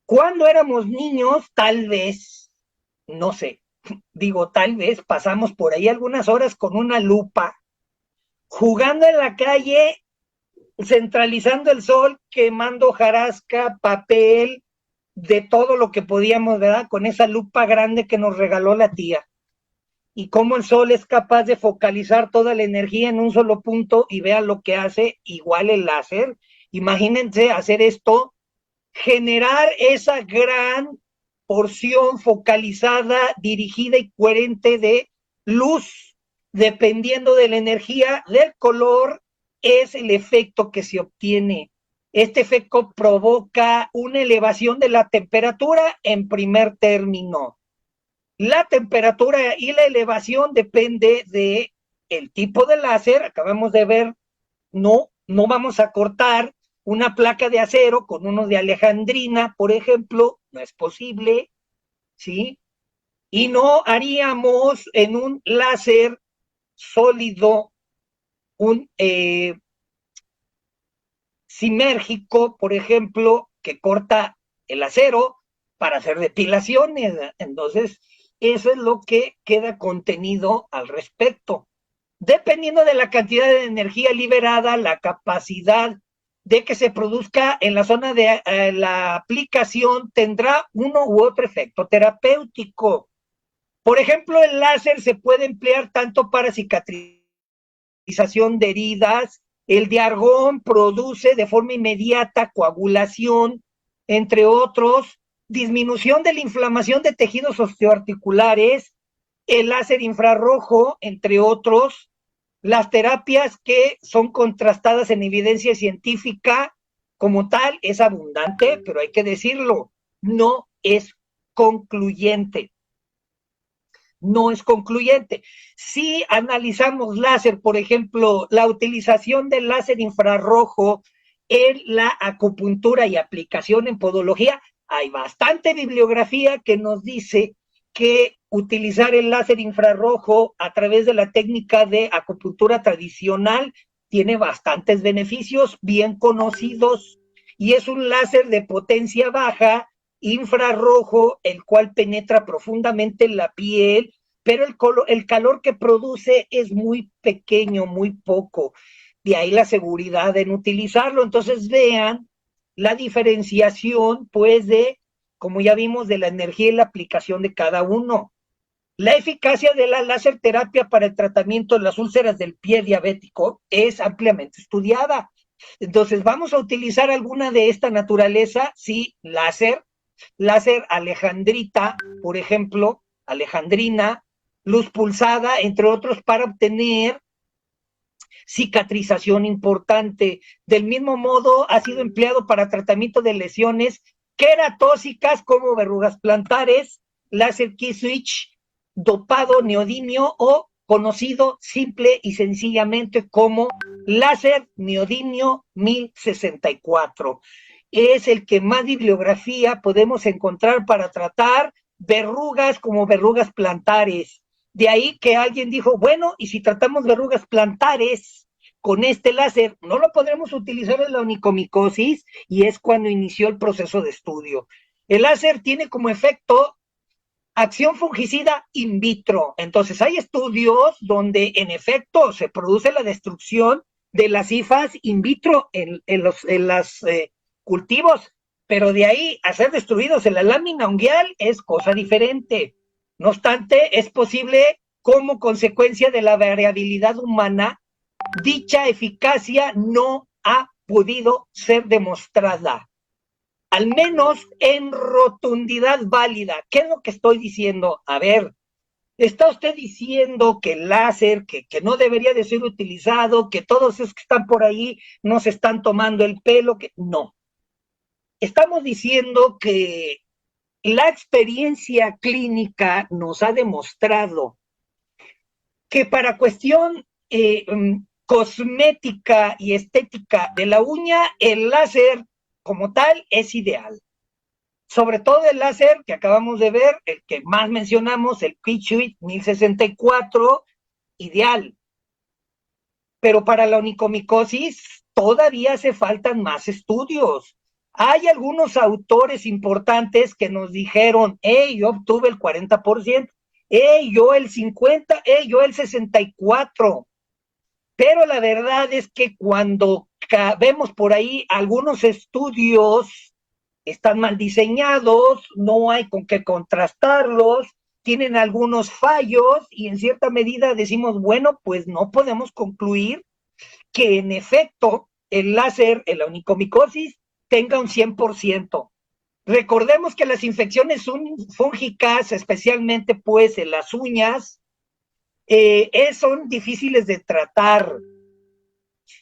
Cuando éramos niños, tal vez, no sé, tal vez pasamos por ahí algunas horas con una lupa, jugando en la calle, centralizando el sol, quemando hojarasca, papel, de todo lo que podíamos, ¿verdad? Con esa lupa grande que nos regaló la tía. Y cómo el sol es capaz de focalizar toda la energía en un solo punto y vean lo que hace, igual el láser. Imagínense hacer esto, generar esa gran porción focalizada, dirigida y coherente de luz, dependiendo de la energía, del color, es el efecto que se obtiene. Este efecto provoca una elevación de la temperatura en primer término. La temperatura y la elevación depende de el tipo de láser. Acabamos de ver, no vamos a cortar una placa de acero con uno de alejandrina, por ejemplo, no es posible, ¿sí? Y no haríamos en un láser sólido un simérgico, por ejemplo, que corta el acero para hacer depilaciones. Entonces, eso es lo que queda contenido al respecto. Dependiendo de la cantidad de energía liberada, la capacidad de que se produzca en la zona de la aplicación tendrá uno u otro efecto terapéutico. Por ejemplo, el láser se puede emplear tanto para cicatrización de heridas. El de argón produce de forma inmediata coagulación, entre otros, disminución de la inflamación de tejidos osteoarticulares, el láser infrarrojo, entre otros, las terapias que son contrastadas en evidencia científica como tal es abundante, pero hay que decirlo, no es concluyente. No es concluyente. Si analizamos láser, por ejemplo, la utilización del láser infrarrojo en la acupuntura y aplicación en podología, hay bastante bibliografía que nos dice que utilizar el láser infrarrojo a través de la técnica de acupuntura tradicional tiene bastantes beneficios bien conocidos y es un láser de potencia baja, infrarrojo, el cual penetra profundamente en la piel, pero el calor que produce es muy pequeño, muy poco. De ahí la seguridad en utilizarlo. Entonces vean la diferenciación, pues, de, como ya vimos, de la energía y la aplicación de cada uno. La eficacia de la láser terapia para el tratamiento de las úlceras del pie diabético es ampliamente estudiada. Entonces, ¿vamos a utilizar alguna de esta naturaleza? Sí, láser alejandrita, por ejemplo, alejandrina, luz pulsada, entre otros, para obtener cicatrización importante. Del mismo modo, ha sido empleado para tratamiento de lesiones queratóxicas como verrugas plantares, láser key switch, dopado neodimio o conocido simple y sencillamente como láser neodimio 1064. Es el que más bibliografía podemos encontrar para tratar verrugas como verrugas plantares. De ahí que alguien dijo, bueno, y si tratamos verrugas plantares con este láser, no lo podremos utilizar en la onicomicosis, y es cuando inició el proceso de estudio. El láser tiene como efecto acción fungicida in vitro. Entonces hay estudios donde en efecto se produce la destrucción de las hifas in vitro en los cultivos, pero de ahí a ser destruidos en la lámina unguial es cosa diferente. No obstante, es posible, como consecuencia de la variabilidad humana, dicha eficacia no ha podido ser demostrada, al menos en rotundidad válida. ¿Qué es lo que estoy diciendo? A ver, está usted diciendo que el láser, que no debería de ser utilizado, que todos esos que están por ahí no se están tomando el pelo, que no. Estamos diciendo que la experiencia clínica nos ha demostrado que para cuestión cosmética y estética de la uña, el láser como tal es ideal. Sobre todo el láser que acabamos de ver, el que más mencionamos, el Key Switch 1064, ideal. Pero para la onicomicosis todavía hace faltan más estudios. Hay algunos autores importantes que nos dijeron, yo obtuve el 40%, yo el 50%, yo el 64%. Pero la verdad es que cuando vemos por ahí algunos estudios, están mal diseñados, no hay con qué contrastarlos, tienen algunos fallos y en cierta medida decimos, bueno, pues no podemos concluir que en efecto el láser en la onicomicosis tenga un 100%. Recordemos que las infecciones fúngicas, especialmente pues en las uñas, son difíciles de tratar.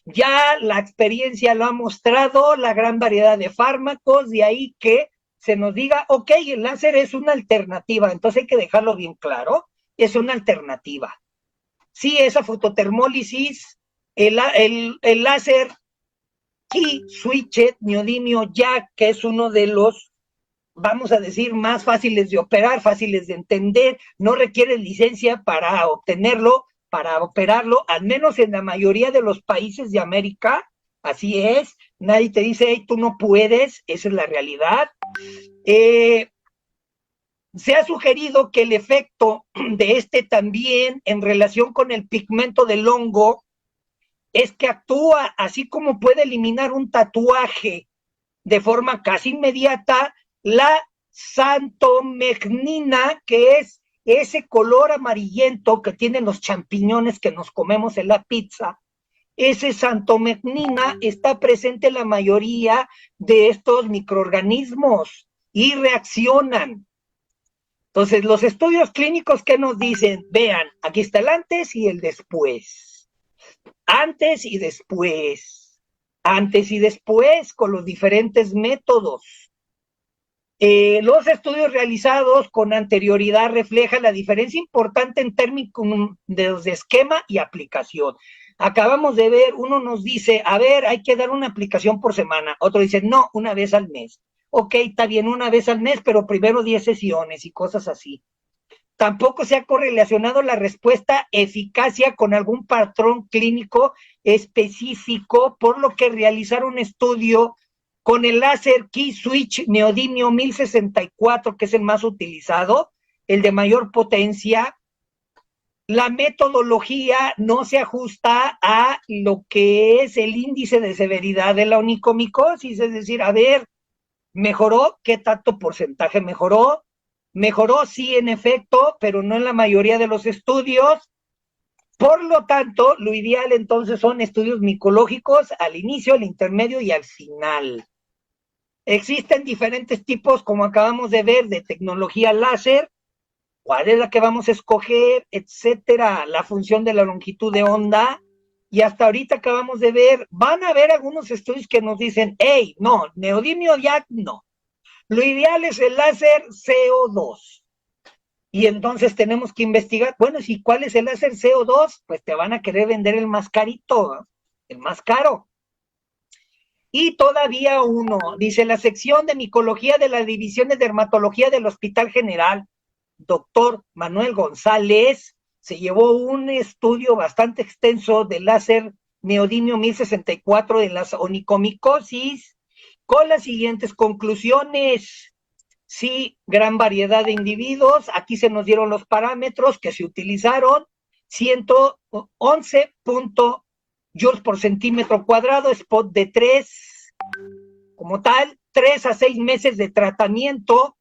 Ya la experiencia lo ha mostrado, la gran variedad de fármacos, de ahí que se nos diga, ok, el láser es una alternativa, entonces hay que dejarlo bien claro, es una alternativa. Sí, esa fototermólisis, el láser Key Switch neodimio ya, que es uno de los, vamos a decir, más fáciles de operar, fáciles de entender, no requiere licencia para obtenerlo, para operarlo, al menos en la mayoría de los países de América, así es, nadie te dice, hey, tú no puedes, esa es la realidad. Se ha sugerido que el efecto de este también en relación con el pigmento del hongo es que actúa así como puede eliminar un tatuaje de forma casi inmediata, la santomegnina, que es ese color amarillento que tienen los champiñones que nos comemos en la pizza. Ese santomegnina está presente en la mayoría de estos microorganismos y reaccionan. Entonces, los estudios clínicos que nos dicen, vean, aquí está el antes y el después. Antes y después. Antes y después con los diferentes métodos. Los estudios realizados con anterioridad reflejan la diferencia importante en términos de esquema y aplicación. Acabamos de ver, uno nos dice, a ver, hay que dar una aplicación por semana. Otro dice, no, una vez al mes. Ok, está bien, una vez al mes, pero primero 10 sesiones y cosas así. Tampoco se ha correlacionado la respuesta eficacia con algún patrón clínico específico, por lo que realizar un estudio con el láser Key Switch neodimio 1064, que es el más utilizado, el de mayor potencia, la metodología no se ajusta a lo que es el índice de severidad de la onicomicosis, es decir, a ver, ¿mejoró? ¿Qué tanto porcentaje mejoró? Mejoró, sí, en efecto, pero no en la mayoría de los estudios. Por lo tanto, lo ideal entonces son estudios micológicos al inicio, al intermedio y al final. Existen diferentes tipos, como acabamos de ver, de tecnología láser. ¿Cuál es la que vamos a escoger? Etcétera. La función de la longitud de onda. Y hasta ahorita acabamos de ver, van a haber algunos estudios que nos dicen, hey, no, neodimio ya no. Lo ideal es el láser CO2. Y entonces tenemos que investigar, bueno, si cuál es el láser CO2, pues te van a querer vender el más carito, ¿no? El más caro. Y todavía uno, dice la sección de micología de la División de Dermatología del Hospital General, doctor Manuel González, se llevó un estudio bastante extenso del láser neodimio 1064 de las onicomicosis, con las siguientes conclusiones. Sí, gran variedad de individuos. Aquí se nos dieron los parámetros que se utilizaron. 111 joules por centímetro cuadrado, spot de 3, como tal, 3 a 6 meses de tratamiento.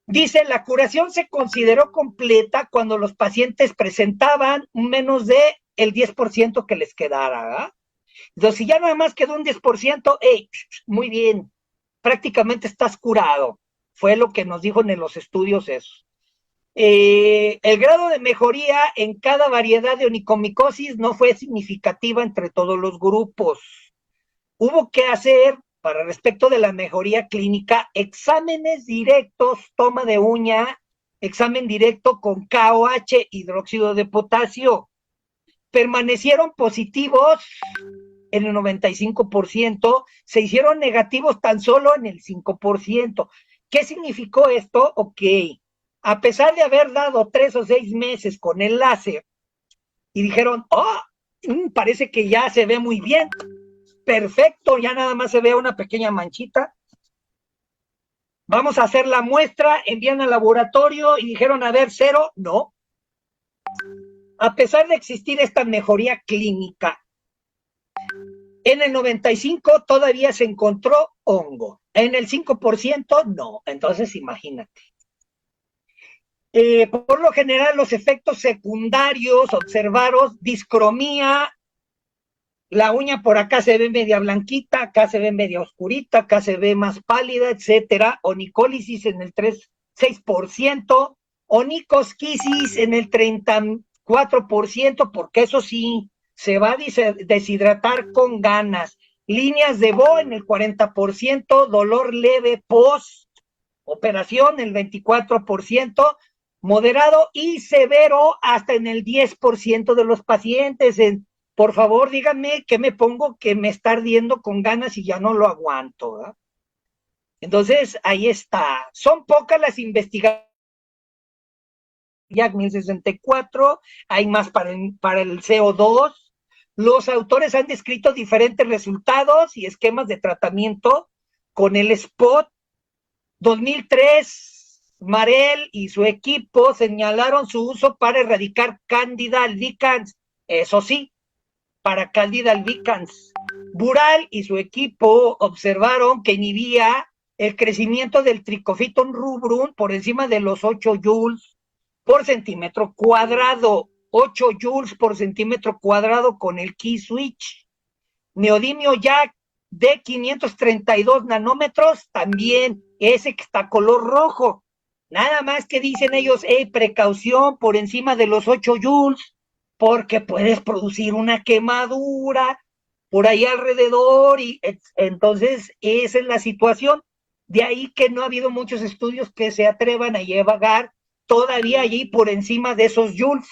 Dice, la curación se consideró completa cuando los pacientes presentaban menos de el 10% que les quedara. Entonces, si ya nada más quedó un 10%, hey, muy bien, prácticamente estás curado. Fue lo que nos dijo en los estudios eso. El grado de mejoría en cada variedad de onicomicosis no fue significativa entre todos los grupos. Hubo que hacer, para respecto de la mejoría clínica, exámenes directos, toma de uña, examen directo con KOH, hidróxido de potasio. Permanecieron positivos en el 95%, se hicieron negativos tan solo en el 5%. ¿Qué significó esto? Ok, a pesar de haber dado 3 o 6 meses con el láser y dijeron, oh, parece que ya se ve muy bien, perfecto, ya nada más se ve una pequeña manchita, vamos a hacer la muestra, envían al laboratorio y dijeron, a ver, cero, no. A pesar de existir esta mejoría clínica, en el 95 todavía se encontró hongo, en el 5% no, entonces imagínate. Por lo general, los efectos secundarios observados, discromía, la uña por acá se ve media blanquita, acá se ve media oscurita, acá se ve más pálida, etcétera. Onicólisis en el 6%, onicosquisis en el 34%, porque eso sí, se va a deshidratar con ganas. Líneas de Bo en el 40%, dolor leve post operación en el 24%, moderado y severo hasta en el 10% de los pacientes. Por favor, díganme qué me pongo que me está ardiendo con ganas y ya no lo aguanto, ¿verdad? Entonces, ahí está. Son pocas las investigaciones. Ya 1064, hay más para el CO2. Los autores han descrito diferentes resultados y esquemas de tratamiento con el spot. 2003, Marel y su equipo señalaron su uso para erradicar Candida albicans. Eso sí, para Candida albicans. Bural y su equipo observaron que inhibía el crecimiento del Trichophyton rubrum por encima de los 8 joules por centímetro cuadrado. 8 joules por centímetro cuadrado con el key switch. Neodimio Jack de 532 nanómetros, también ese que está color rojo. Nada más que dicen ellos, precaución por encima de los 8 joules, porque puedes producir una quemadura por ahí alrededor, y entonces esa es la situación. De ahí que no ha habido muchos estudios que se atrevan a llevar todavía allí por encima de esos joules.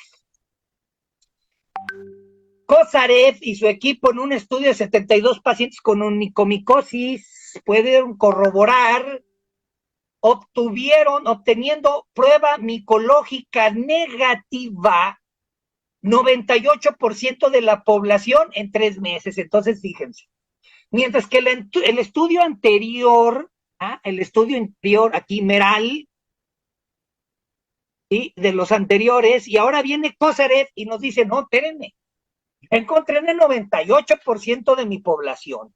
Kosarev y su equipo en un estudio de 72 pacientes con onicomicosis pueden corroborar, obteniendo prueba micológica negativa 98% de la población en 3 meses. Entonces, fíjense. Mientras que el estudio anterior, aquí, Meral, ¿sí?, de los anteriores, y ahora viene Kosarev y nos dice, no, espérenme, encontré en el 98% de mi población.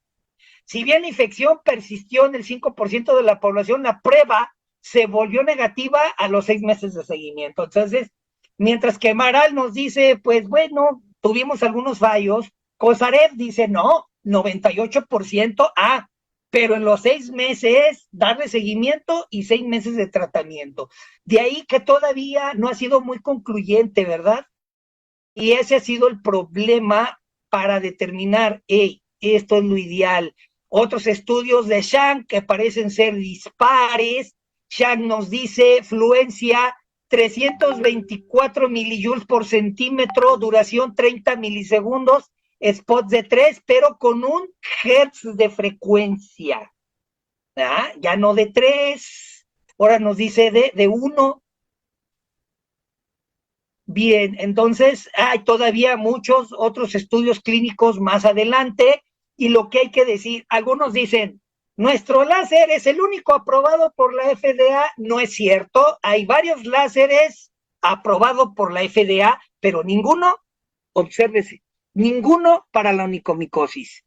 Si bien la infección persistió en el 5% de la población, la prueba se volvió negativa a los 6 meses de seguimiento. Entonces, mientras que Maral nos dice, pues bueno, tuvimos algunos fallos, Kosarev dice, no, 98%, pero en los 6 meses darle seguimiento y 6 meses de tratamiento. De ahí que todavía no ha sido muy concluyente, ¿verdad? Y ese ha sido el problema para determinar, hey, esto es lo ideal. Otros estudios de Shang que parecen ser dispares. Shang nos dice fluencia 324 milijoules por centímetro, duración 30 milisegundos, spots de 3, pero con un hertz de frecuencia. Ya no de 3, ahora nos dice de 1. Bien, entonces hay todavía muchos otros estudios clínicos más adelante y lo que hay que decir, algunos dicen, nuestro láser es el único aprobado por la FDA, no es cierto, hay varios láseres aprobados por la FDA, pero ninguno, obsérvese, ninguno para la onicomicosis.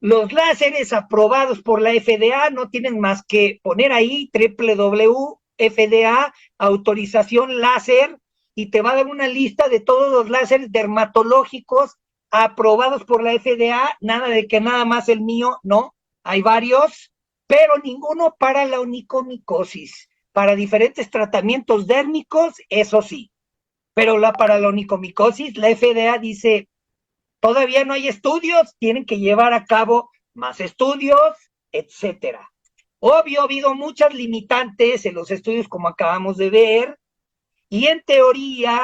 Los láseres aprobados por la FDA no tienen más que poner ahí www.fda, autorización láser, y te va a dar una lista de todos los láseres dermatológicos aprobados por la FDA, nada de que nada más el mío, no, hay varios, pero ninguno para la onicomicosis. Para diferentes tratamientos dérmicos, eso sí, pero para la onicomicosis, la FDA dice, todavía no hay estudios, tienen que llevar a cabo más estudios, etcétera. Obvio, ha habido muchas limitantes en los estudios como acabamos de ver, y en teoría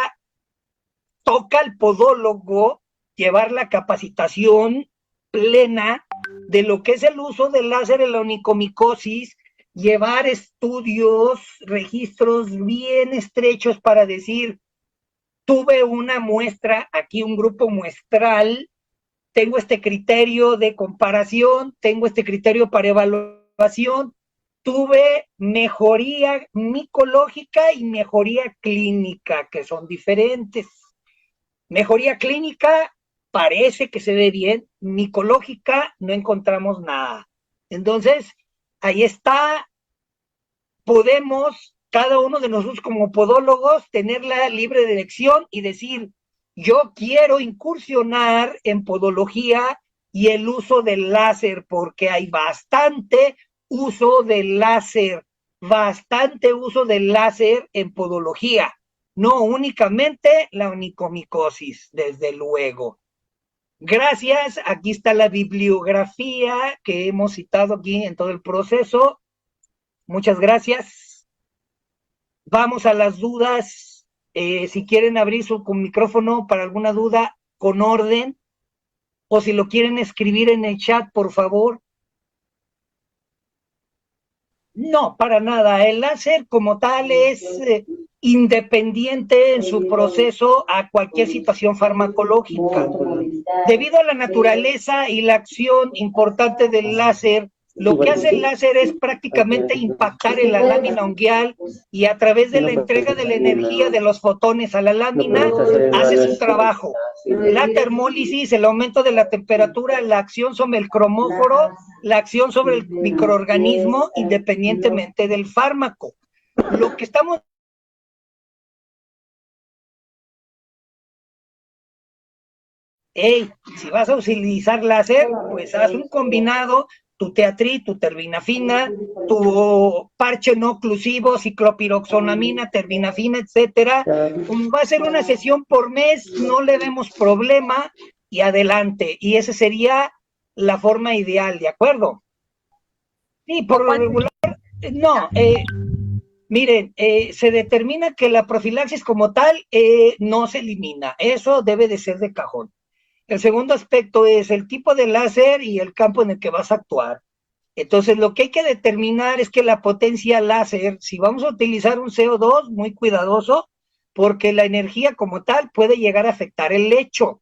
toca al podólogo llevar la capacitación plena de lo que es el uso del láser en la onicomicosis, llevar estudios, registros bien estrechos para decir, tuve una muestra, aquí un grupo muestral, tengo este criterio de comparación, tengo este criterio para evaluación, tuve mejoría micológica y mejoría clínica, que son diferentes. Mejoría clínica parece que se ve bien, micológica no encontramos nada. Entonces, ahí está, podemos, cada uno de nosotros como podólogos, tener la libre elección y decir, yo quiero incursionar en podología y el uso del láser, porque hay bastante uso del láser en podología, no únicamente la onicomicosis, desde luego. Gracias, aquí está la bibliografía que hemos citado aquí en todo el proceso. Muchas gracias. Vamos a las dudas. Si quieren abrir su micrófono para alguna duda, con orden, o si lo quieren escribir en el chat, por favor. No, para nada. El láser como tal es independiente en su proceso a cualquier situación farmacológica. Debido a la naturaleza y la acción importante del láser, lo que hace el láser es prácticamente impactar en la lámina unguial y a través de la entrega de la energía de los fotones a la lámina hace su trabajo. La termólisis, el aumento de la temperatura, la acción sobre el cromóforo, la acción sobre el microorganismo independientemente del fármaco. Lo que estamos si vas a utilizar láser, pues haz un combinado, tu teatrí, tu terbinafina, tu parche no oclusivo, ciclopiroxonamina, terbinafina, etcétera. Va a ser una sesión por mes, no le vemos problema y adelante. Y esa sería la forma ideal, ¿de acuerdo? Sí, por lo regular, no, miren, se determina que la profilaxis como tal no se elimina, eso debe de ser de cajón. El segundo aspecto es el tipo de láser y el campo en el que vas a actuar. Entonces, lo que hay que determinar es que la potencia láser, si vamos a utilizar un CO2, muy cuidadoso, porque la energía como tal puede llegar a afectar el lecho.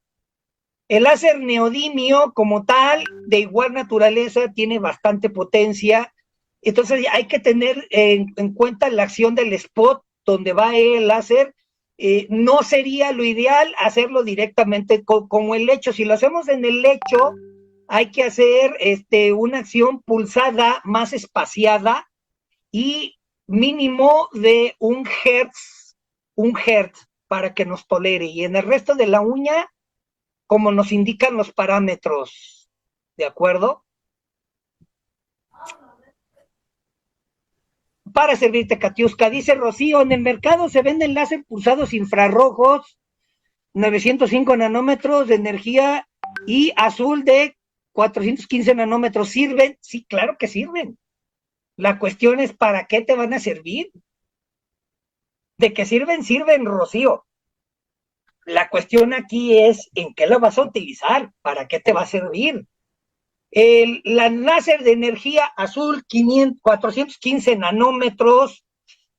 El láser neodimio como tal, de igual naturaleza, tiene bastante potencia. Entonces, hay que tener en cuenta la acción del spot donde va el láser. No sería lo ideal hacerlo directamente como el lecho. Si lo hacemos en el lecho, hay que hacer una acción pulsada más espaciada y mínimo de un hertz para que nos tolere. Y en el resto de la uña, como nos indican los parámetros. ¿De acuerdo? Para servirte, Katiuska, dice Rocío, en el mercado se venden láser pulsados infrarrojos, 905 nanómetros de energía y azul de 415 nanómetros. ¿Sirven? Sí, claro que sirven. La cuestión es, ¿para qué te van a servir? De que sirven, sirven, Rocío. La cuestión aquí es, ¿en qué la vas a utilizar? ¿Para qué te va a servir? La láser de energía azul, 415 nanómetros,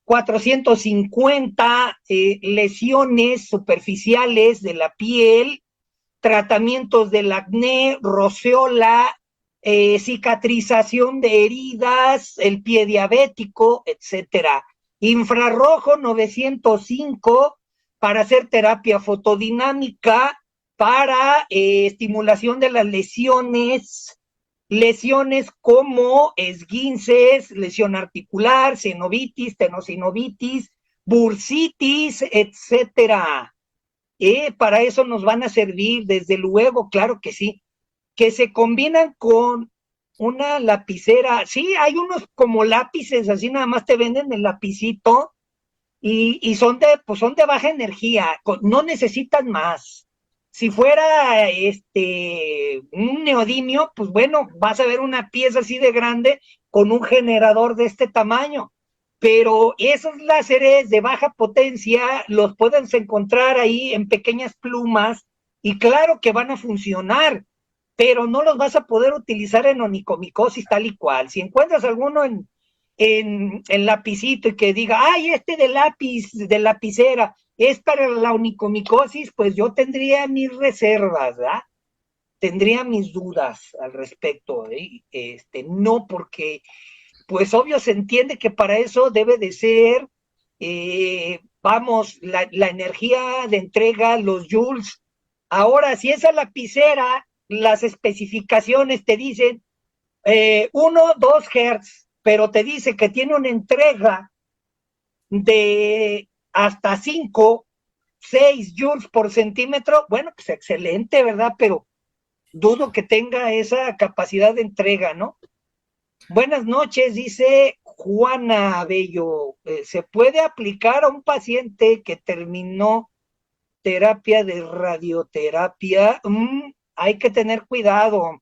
450 lesiones superficiales de la piel, tratamientos del acné, roceola, cicatrización de heridas, el pie diabético, etcétera. Infrarrojo 905 para hacer terapia fotodinámica, para estimulación de las lesiones como esguinces, lesión articular, senovitis, tenosinovitis, bursitis, etcétera. Para eso nos van a servir, desde luego, claro que sí, que se combinan con una lapicera. Sí, hay unos como lápices, así nada más te venden el lapicito y pues son de baja energía, no necesitan más. Si fuera un neodimio, pues bueno, vas a ver una pieza así de grande con un generador de este tamaño. Pero esos láseres de baja potencia los puedes encontrar ahí en pequeñas plumas y claro que van a funcionar, pero no los vas a poder utilizar en onicomicosis tal y cual. Si encuentras alguno en lapicito y que diga, ay, de lápiz, de lapicera, es para la onicomicosis, pues yo tendría mis reservas, ¿verdad? Tendría mis dudas al respecto, ¿eh? No porque, pues obvio se entiende que para eso debe de ser, vamos, la energía de entrega, los joules. Ahora, si esa lapicera, las especificaciones te dicen 1, 2 Hz, pero te dice que tiene una entrega de hasta 5, 6 joules por centímetro, bueno, pues excelente, ¿verdad? Pero dudo que tenga esa capacidad de entrega, ¿no? Buenas noches, dice Juana Bello. ¿Se puede aplicar a un paciente que terminó terapia de radioterapia? Hay que tener cuidado.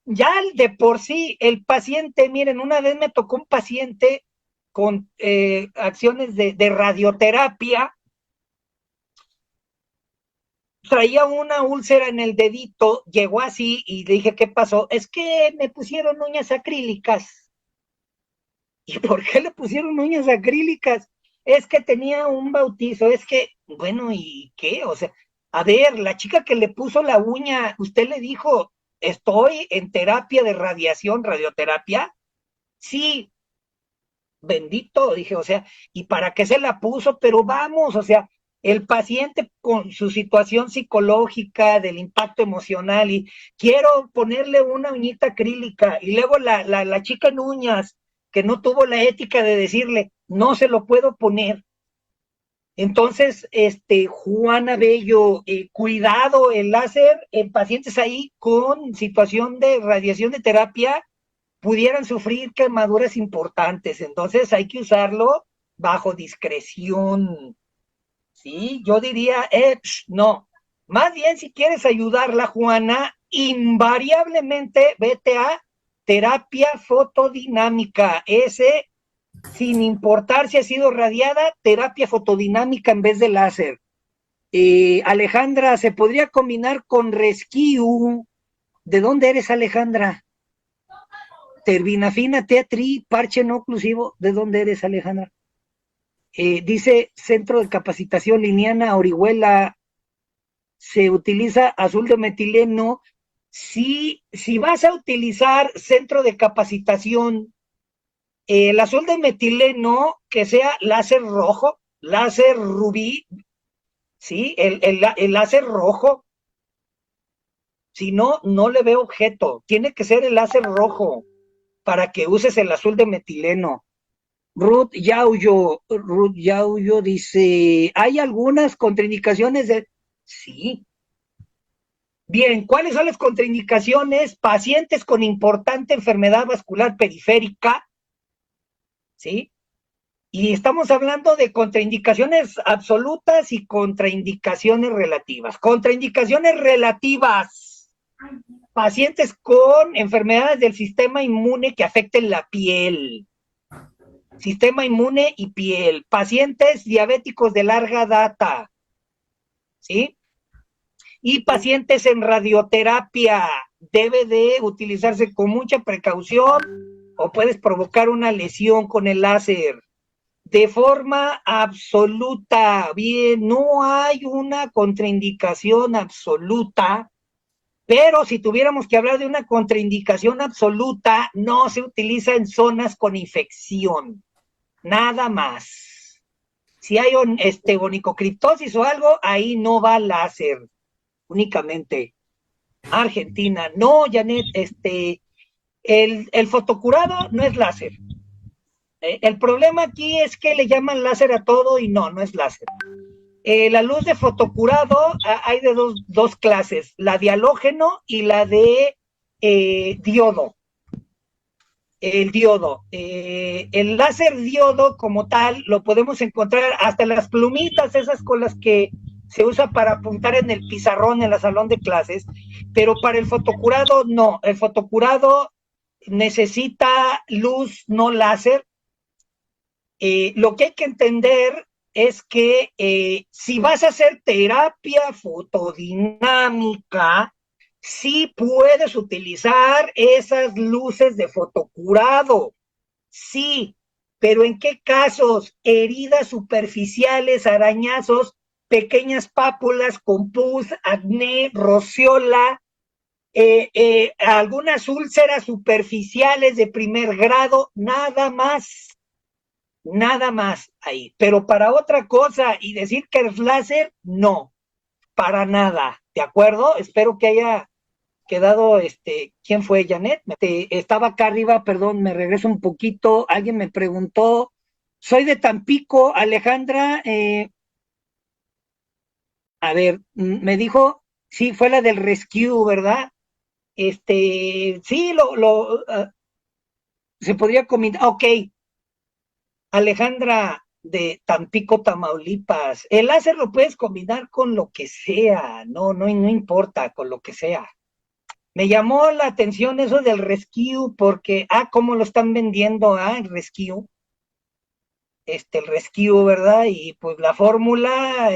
Ya de por sí, el paciente, miren, una vez me tocó un paciente con acciones de radioterapia, traía una úlcera en el dedito, llegó así y le dije, ¿qué pasó? Es que me pusieron uñas acrílicas. ¿Y por qué le pusieron uñas acrílicas? Es que tenía un bautizo, es que, bueno, ¿y qué? O sea, a ver, la chica que le puso la uña, usted le dijo, estoy en terapia de radiación, radioterapia. Sí, bendito, dije, o sea, ¿y para qué se la puso? Pero vamos, o sea, el paciente con su situación psicológica, del impacto emocional, y quiero ponerle una uñita acrílica, y luego la chica en uñas, que no tuvo la ética de decirle, no se lo puedo poner. Entonces, Juana Bello, cuidado el láser en pacientes ahí con situación de radiación de terapia, pudieran sufrir quemaduras importantes. Entonces hay que usarlo bajo discreción. Sí, yo diría, no. Más bien, si quieres ayudarla, Juana, invariablemente vete a terapia fotodinámica. Ese, sin importar si ha sido radiada, terapia fotodinámica en vez de láser. Alejandra, ¿se podría combinar con Rescue? ¿De dónde eres, Alejandra? Terbinafina, teatri, parche no oclusivo. ¿De dónde eres, Alejandra? Dice Centro de Capacitación Liniana Orihuela, se utiliza azul de metileno. Si vas a utilizar centro de capacitación, el azul de metileno, que sea láser rojo, láser rubí, ¿sí? El láser rojo. Si no, no le veo objeto. Tiene que ser el láser rojo para que uses el azul de metileno. Ruth Yaullo dice, ¿hay algunas contraindicaciones de...? Sí. Bien, ¿cuáles son las contraindicaciones? Pacientes con importante enfermedad vascular periférica, ¿sí? Y estamos hablando de contraindicaciones absolutas y contraindicaciones relativas. Contraindicaciones relativas. Pacientes con enfermedades del sistema inmune que afecten la piel. Sistema inmune y piel. Pacientes diabéticos de larga data. ¿Sí? Y pacientes en radioterapia. Debe de utilizarse con mucha precaución o puedes provocar una lesión con el láser. De forma absoluta, bien, no hay una contraindicación absoluta, pero si tuviéramos que hablar de una contraindicación absoluta, no se utiliza en zonas con infección, nada más. Si hay onicocriptosis o algo, ahí no va láser, únicamente. Argentina, no, Janet, el fotocurado no es láser. El problema aquí es que le llaman láser a todo y no es láser. La luz de fotocurado hay de dos clases, la de halógeno y la de diodo. El diodo. El láser diodo como tal lo podemos encontrar hasta en las plumitas esas con las que se usa para apuntar en el pizarrón en el salón de clases, pero para el fotocurado no. El fotocurado necesita luz no láser. Lo que hay que entender es que si vas a hacer terapia fotodinámica, sí puedes utilizar esas luces de fotocurado, sí, pero ¿en qué casos? Heridas superficiales, arañazos, pequeñas pápulas con pus, acné, roceola, algunas úlceras superficiales de primer grado, nada más ahí, pero para otra cosa y decir que es láser, no, para nada, ¿de acuerdo? Espero que haya quedado, ¿quién fue, Janet? Estaba acá arriba, perdón, me regreso un poquito, alguien me preguntó, soy de Tampico, Alejandra, a ver, me dijo, sí, fue la del rescue, ¿verdad? Sí, se podría comentar, ok, Alejandra de Tampico, Tamaulipas, el láser lo puedes combinar con lo que sea, no importa, con lo que sea. Me llamó la atención eso del rescue porque, cómo lo están vendiendo, el rescue, el rescue, ¿verdad? Y pues la fórmula,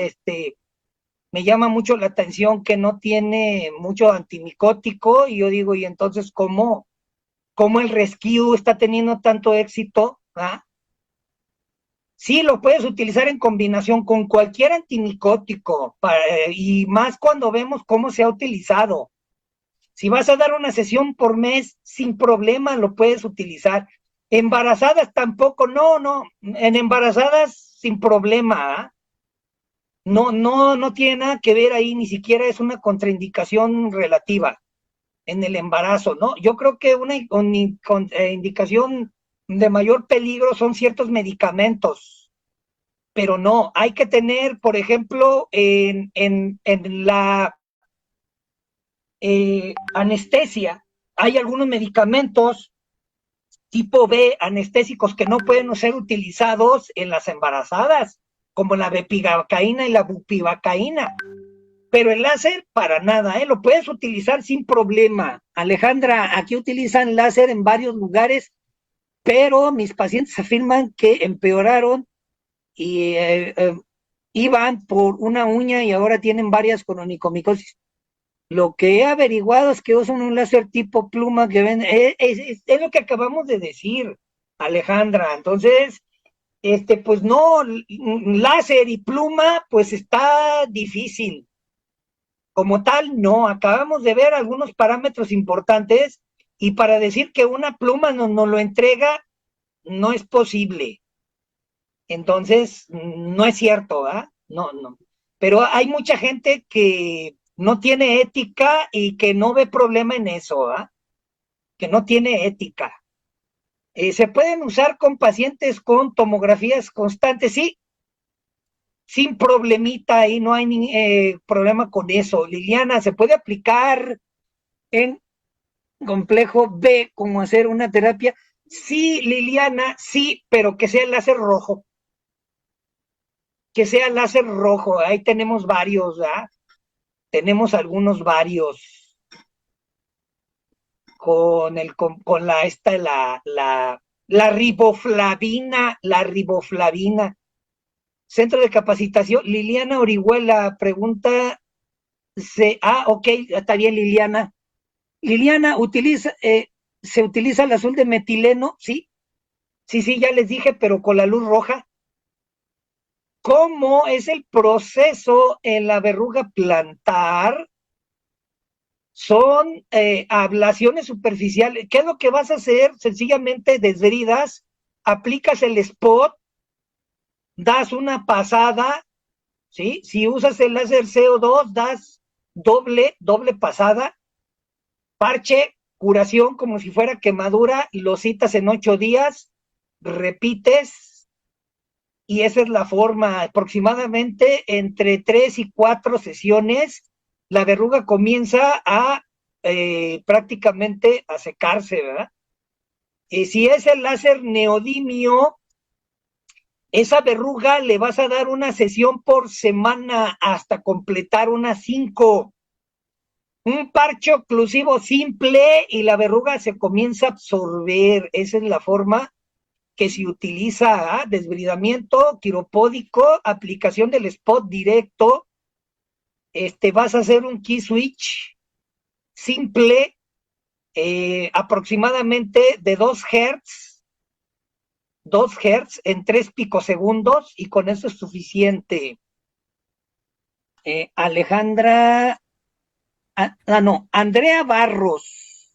me llama mucho la atención que no tiene mucho antimicótico y yo digo, y entonces, ¿cómo el rescue está teniendo tanto éxito? Sí, lo puedes utilizar en combinación con cualquier antimicótico y más cuando vemos cómo se ha utilizado. Si vas a dar una sesión por mes, sin problema lo puedes utilizar. Embarazadas tampoco, no, en embarazadas sin problema. No tiene nada que ver ahí, ni siquiera es una contraindicación relativa en el embarazo, ¿no? Yo creo que una indicación de mayor peligro son ciertos medicamentos, pero no, hay que tener, por ejemplo, en la anestesia, hay algunos medicamentos tipo B, anestésicos, que no pueden ser utilizados en las embarazadas, como la bepivacaína y la bupivacaína. Pero el láser, para nada, lo puedes utilizar sin problema. Alejandra, aquí utilizan láser en varios lugares, pero mis pacientes afirman que empeoraron y iban por una uña y ahora tienen varias con onicomicosis. Lo que he averiguado es que usan un láser tipo pluma que ven, es lo que acabamos de decir, Alejandra. Entonces, pues no, láser y pluma, pues está difícil. Como tal, no, acabamos de ver algunos parámetros importantes y para decir que una pluma nos lo entrega, no es posible. Entonces, no es cierto, No. Pero hay mucha gente que no tiene ética y que no ve problema en eso, que no tiene ética. Se pueden usar con pacientes con tomografías constantes, sí, sin problemita, ahí no hay problema con eso. Liliana, ¿se puede aplicar en complejo B como hacer una terapia? Sí, Liliana, sí, pero que sea el láser rojo. Que sea láser rojo, ahí tenemos varios, ¿verdad? Tenemos algunos varios con la riboflavina. Centro de capacitación, Liliana Orihuela pregunta, ok, está bien Liliana. Liliana, ¿se utiliza el azul de metileno? Sí, sí, ya les dije, pero con la luz roja. ¿Cómo es el proceso en la verruga plantar? Son ablaciones superficiales. ¿Qué es lo que vas a hacer? Sencillamente desbridas, aplicas el spot, das una pasada, ¿sí? Si usas el láser CO2, das doble pasada, parche, curación como si fuera quemadura, lo citas en 8 días, repites, y esa es la forma. Aproximadamente entre 3 y 4 sesiones, la verruga comienza a prácticamente a secarse, ¿verdad? Si es el láser neodimio, esa verruga le vas a dar una sesión por semana hasta completar unas 5. Un parche oclusivo simple y la verruga se comienza a absorber. Esa es la forma que se utiliza, desbridamiento quiropódico, aplicación del spot directo. Vas a hacer un key switch simple, aproximadamente de 2 Hz en 3 picosegundos, y con eso es suficiente. Alejandra, no, Andrea Barros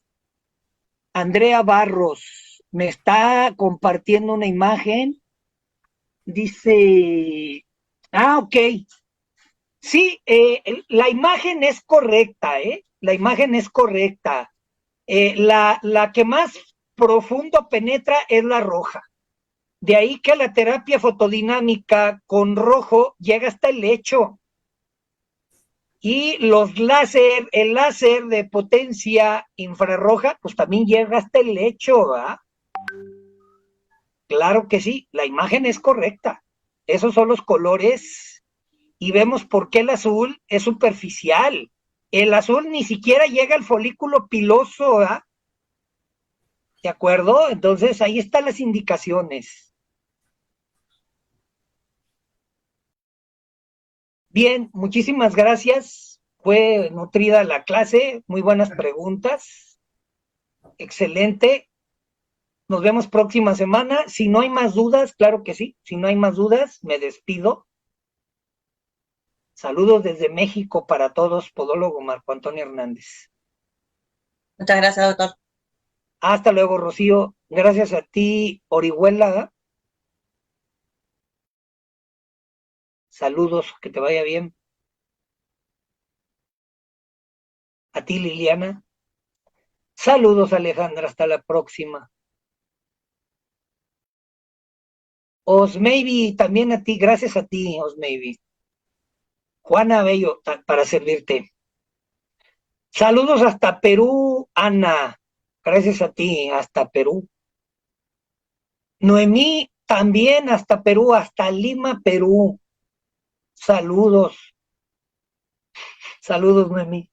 me está compartiendo una imagen. Dice, ok, sí, la imagen es correcta, ¿eh? La imagen es correcta. La que más profundo penetra es la roja. De ahí que la terapia fotodinámica con rojo llega hasta el lecho. Y el láser de potencia infrarroja, pues también llega hasta el lecho, ¿verdad? Claro que sí, la imagen es correcta. Esos son los colores y vemos por qué el azul es superficial. El azul ni siquiera llega al folículo piloso, ¿verdad? ¿De acuerdo? Entonces ahí están las indicaciones. Bien, muchísimas gracias. Fue nutrida la clase, muy buenas preguntas. Excelente. Nos vemos próxima semana. Si no hay más dudas, claro que sí. Si no hay más dudas, me despido. Saludos desde México para todos, podólogo Marco Antonio Hernández. Muchas gracias, doctor. Hasta luego, Rocío. Gracias a ti, Orihuela. Saludos, que te vaya bien. A ti, Liliana. Saludos, Alejandra. Hasta la próxima. Osmaybe, también a ti. Gracias a ti, Osmaybe. Juana Bello, para servirte. Saludos hasta Perú, Ana. Gracias a ti, hasta Perú. Noemí, también hasta Perú, hasta Lima, Perú. Saludos. Saludos, Noemí.